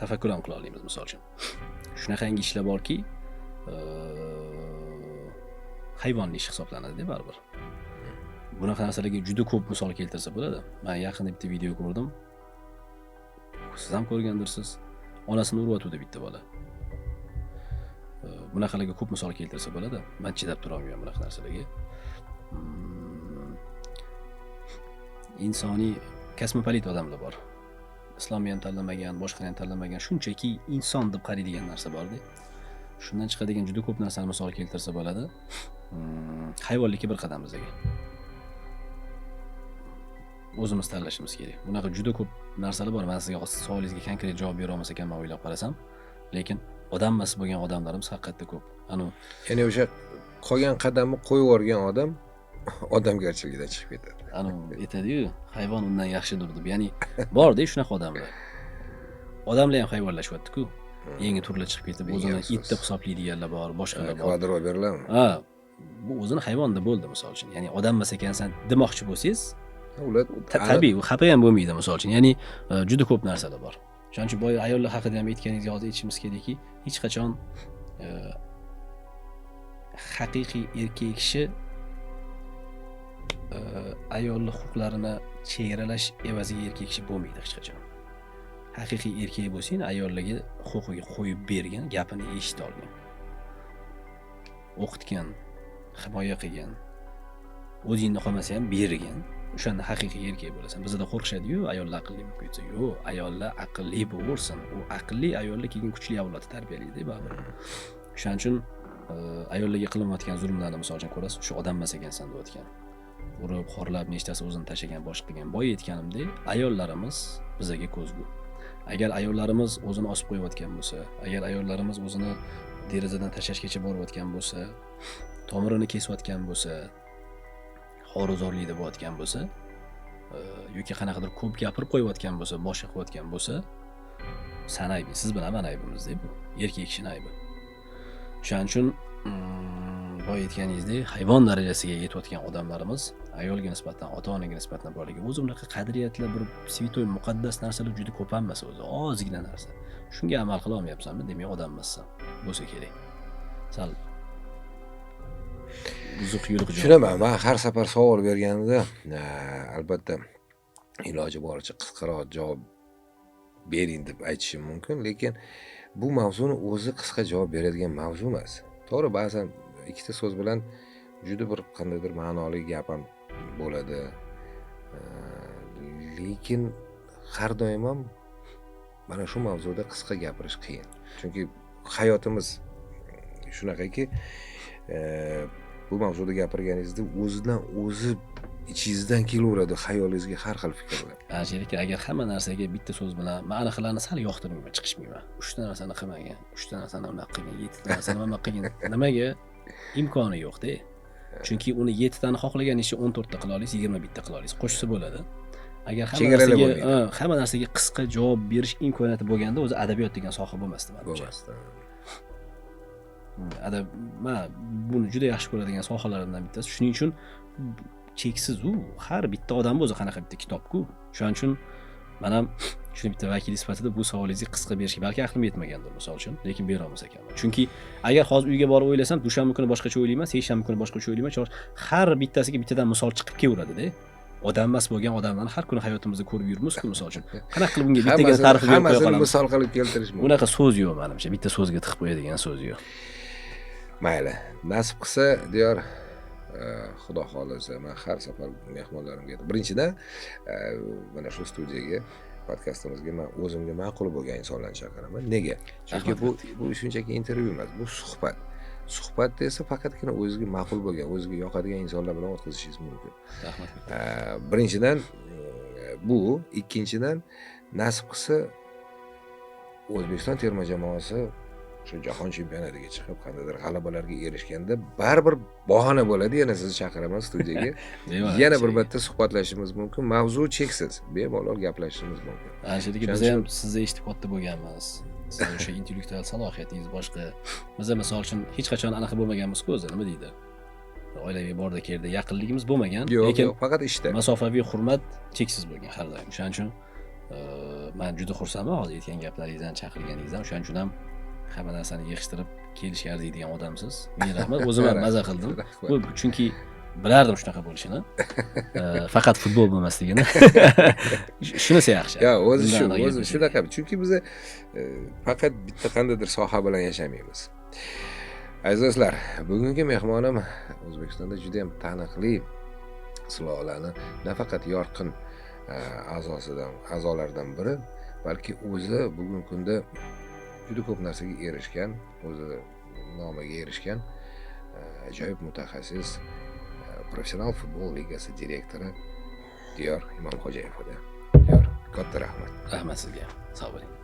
Tafakkur ham qila olamiz, misol uchun. Shunaqangi ishlar borki, hayvonning ishi hisoblanadi-da baribir. Bunaqa narsalarga juda ko'p misol keltirsa bo'ladi. Men yaqinda bitta video ko'rdim. Siz ham ko'rgandirsiz. Onasini uryotdi bitta bola. Bunaqalarga ko'p misol keltirsa bo'ladi. Men chidab tura olmayman bunaqa narsalarga. Insoniy kosmopolit odamlar bor. Islomni ham tanlamagan, boshqani ham tanlamagan, shunchaki inson deb qaraydigan narsa bor-da. Shundan chiqadigan juda ko'p narsani misol keltirsa bo'ladi. Hayvonlikka bir qadam bizga. O'zimiz tanlashimiz kerak. Bunaqa juda ko'p narsalar bor. Men sizga savolingizga konkret javob bera olmas ekanman o'ylab qarasam, lekin odam emas bo'lgan odamlarimiz haqiqatda ko'p. Ya'ni o'sha qolgan qadamni qo'yib yuborgan odam odamgarchilikdan chiqib ketadi. Aytadi-yu, hayvon undan yaxshidir deb. Ya'ni bor-da shunaqa odamlar. Odamlar ham hayvonlashyapti-ku. Yangi turlar chiqib ketib, o'zini it deb hisoblaydiganlar bor, boshqalar bor. Kvadro beriladimi? Bu o'zini hayvonda bo'ldi, misol uchun. Ya'ni odam emas ekansan demoqchi bo'lsangiz, ular tabiiy, u xafa ham bo'lmaydi, misol uchun. Ya'ni juda ko'p narsalar bor. Shuning uchun boya ayollar haqida ham aytganingizga hozir aytishimiz kerakki, hech qachon haqiqiy erkak kishi ayollar huquqlarini chegaralash evaziga erkak kishi bo'lmaydi hech qachon. Haqiqiy erkak bo'lsang, ayollarga huquqiga qo'yib bergan, gapini eshita olgan. O'qitgan, himoya qilgan, o'zingni qolmasa ham bergan. O'shanda haqiqiy erkak bo'lasan. Bizda qo'rqishadi-yu, ayollar aqlli bo'lib ketsa. Yo'q, ayollar aqlli bo'lsin. U aqlli ayollar keyin kuchli avlod tarbiyalaydi baribir. Shuning uchun ayollarga qilinayotgan zulmlarni misol uchun ko'rasiz, shu odam emas ekansan deyotgan. Urib, xorlab, nechtasi o'zini tashagan, bosh qilgan. Boya aytganimdek, ayollarimiz bizga ko'zgu. Agar ayollarimiz o'zini osib qo'yayotgan bo'lsa, agar ayollarimiz o'zini derazadan tashlashgacha borayotgan bo'lsa, tomirini kesayotgan bo'lsa, xoruzorlikda bo'layotgan bo'lsa, yoki qanaqadir ko'p gapirib qo'yayotgan bo'lsa, boshqa qilayotgan bo'lsa, san aybi, siz bilan men aybimizda bu. Erkak kishini aybi. Shuning uchun boya aytganingizdek, hayvon darajasiga yetayotgan odamlarimiz ayolga nisbatan, ota-onaga nisbatan borligi o'zi unaqa qadriyatlar, bir svitoy muqaddas narsalar juda ko'p emas o'zi, ozgina narsa. Shunga amal qila olmayapsanmi? Demak, odam emassan. Bo'lsa kerak. Sal uzuq yo'liq javob. Tushunaman. Men har safar savol berganimda, albatta iloji boricha qisqaroq javob bering deb aytishim mumkin, lekin bu mavzuni o'zi qisqa javob beradigan mavzu emas. To'g'ri, ba'zan ikkita so'z bilan juda bir qandaydir ma'noli gap ham bo'ladi. Lekin har doim ham mana shu mavzuda qisqa gapirish qiyin. Chunki hayotimiz shunaqaki, bu mavzuda gapirganingizda o'zidan o'zi ichingizdan kelaveradi xayolingizga har xil fikrlar. Anchalik agar hamma narsaga bitta so'z bilan men aniqlarni sal yoqtirmayman, chiqishmayman. 3 ta narsani qilmagan, 3 ta narsani unaqa qilgan, 7 ta narsani mana qilgan. Nimaga? Imkoni yo'q-da. Chunki uni 7 tani xohlaganishingiz 14 ta qila olasiz, 21 ta qila olasiz. Qo'shsa bo'ladi. Agar hamma narsaga qisqa javob berish imkoniyati bo'lganda, o'zi adabiyot degan soha bo'lmasdi menimcha. Men buni juda yaxshi ko'radigan sohalarimdan bittasi. Shuning uchun cheksiz u. Har bitta odam o'zi qanaqa bitta kitob-ku. Shuning uchun men ham shuni bitta vakil sifatida bu savolingizga qisqa berishga balki aqlim yetmagandir, misol uchun, lekin bera olmas ekanman. Chunki agar hozir uyga borib o'ylasam, dushanba kuni boshqacha o'ylayman, seshanba kuni boshqacha o'ylayman. Har bittasiga bittadan misol chiqib kelaveradi-da. Odam emas bo'lgan odamlarni har kuni hayotimizda ko'rib yuribmiz-ku, misol uchun. Qanaqa qilib bunga bittagina ta'rif berib qo'ya qolamiz? Misol qilib keltirish mumkin. Bunaqa so'z yo'q menimcha. Bitta so'zga tiqib qo'yadigan so'z yo'q. Mayli, nasib qilsa, diyor, xudo xolisa, men har safar mehmonlarimga birinchidan mana shu studiyaga, podkastimizga men o'zimga ma'qul bo'lgan insonlarni chaqiraman. Nega? Chunki bu shunchaki intervyu emas, bu suhbat. Suhbatda esa faqatgina o'zingizga ma'qul bo'lgan, o'zingizga yoqadigan insonlar bilan o'tkazishingiz mumkin. Rahmat. Birinchidan bu, ikkinchidan nasib qilsa O'zbekiston terma jamoasi shu jahon chempionatiga chiqib, qandaydir g'alabalarga erishganda baribir bahona bo'ladi, yana sizni chaqiraman studiyaga. Yana bir marta suhbatlashishimiz mumkin. Mavzu cheksiz, bemalol gaplashishimiz mumkin. Anchalik biz ham sizni eshitib katta bo'lganmiz. Siz o'sha intellektual salohiyatingiz boshqa. Biz misol uchun hech qachon anaqa bo'lmaganmiz-ku o'zi, nima deydi? Oilaviy borda keldi, yaqinligimiz bo'lmagan, lekin faqat ishda masofaviy hurmat cheksiz bo'lgan har doim. Shuning uchun men juda xursandman hozir aytgan gaplaringizdan, chaqirganingizdan. Shuning uchun ham hamma narsani yig'ishtirib kelishga arziydigan odamsiz. Ming rahmat. O'zim ham maza qildim. Bu chunki bilardim shunaqa bo'lishini. Faqat futbol bo'lmasligini. Shunisi yaxshi. Yo, o'zi shunaqa. Chunki biz faqat bitta qandaydir soha bilan yashamaymiz. Aziz do'stlar, bugungi mehmonim O'zbekistonda juda ham taniqli sulolani nafaqat yorqin a'zolaridan biri, balki o'zi bugungi kunda juda ko'p narsaga erishgan, o'zi nomiga erishgan ajoyib mutaxassis, professional futbol ligasi direktori Diyor Imomxo'jayev edi. Diyor, katta rahmat. Rahmat sizga. Sog' bo'ling.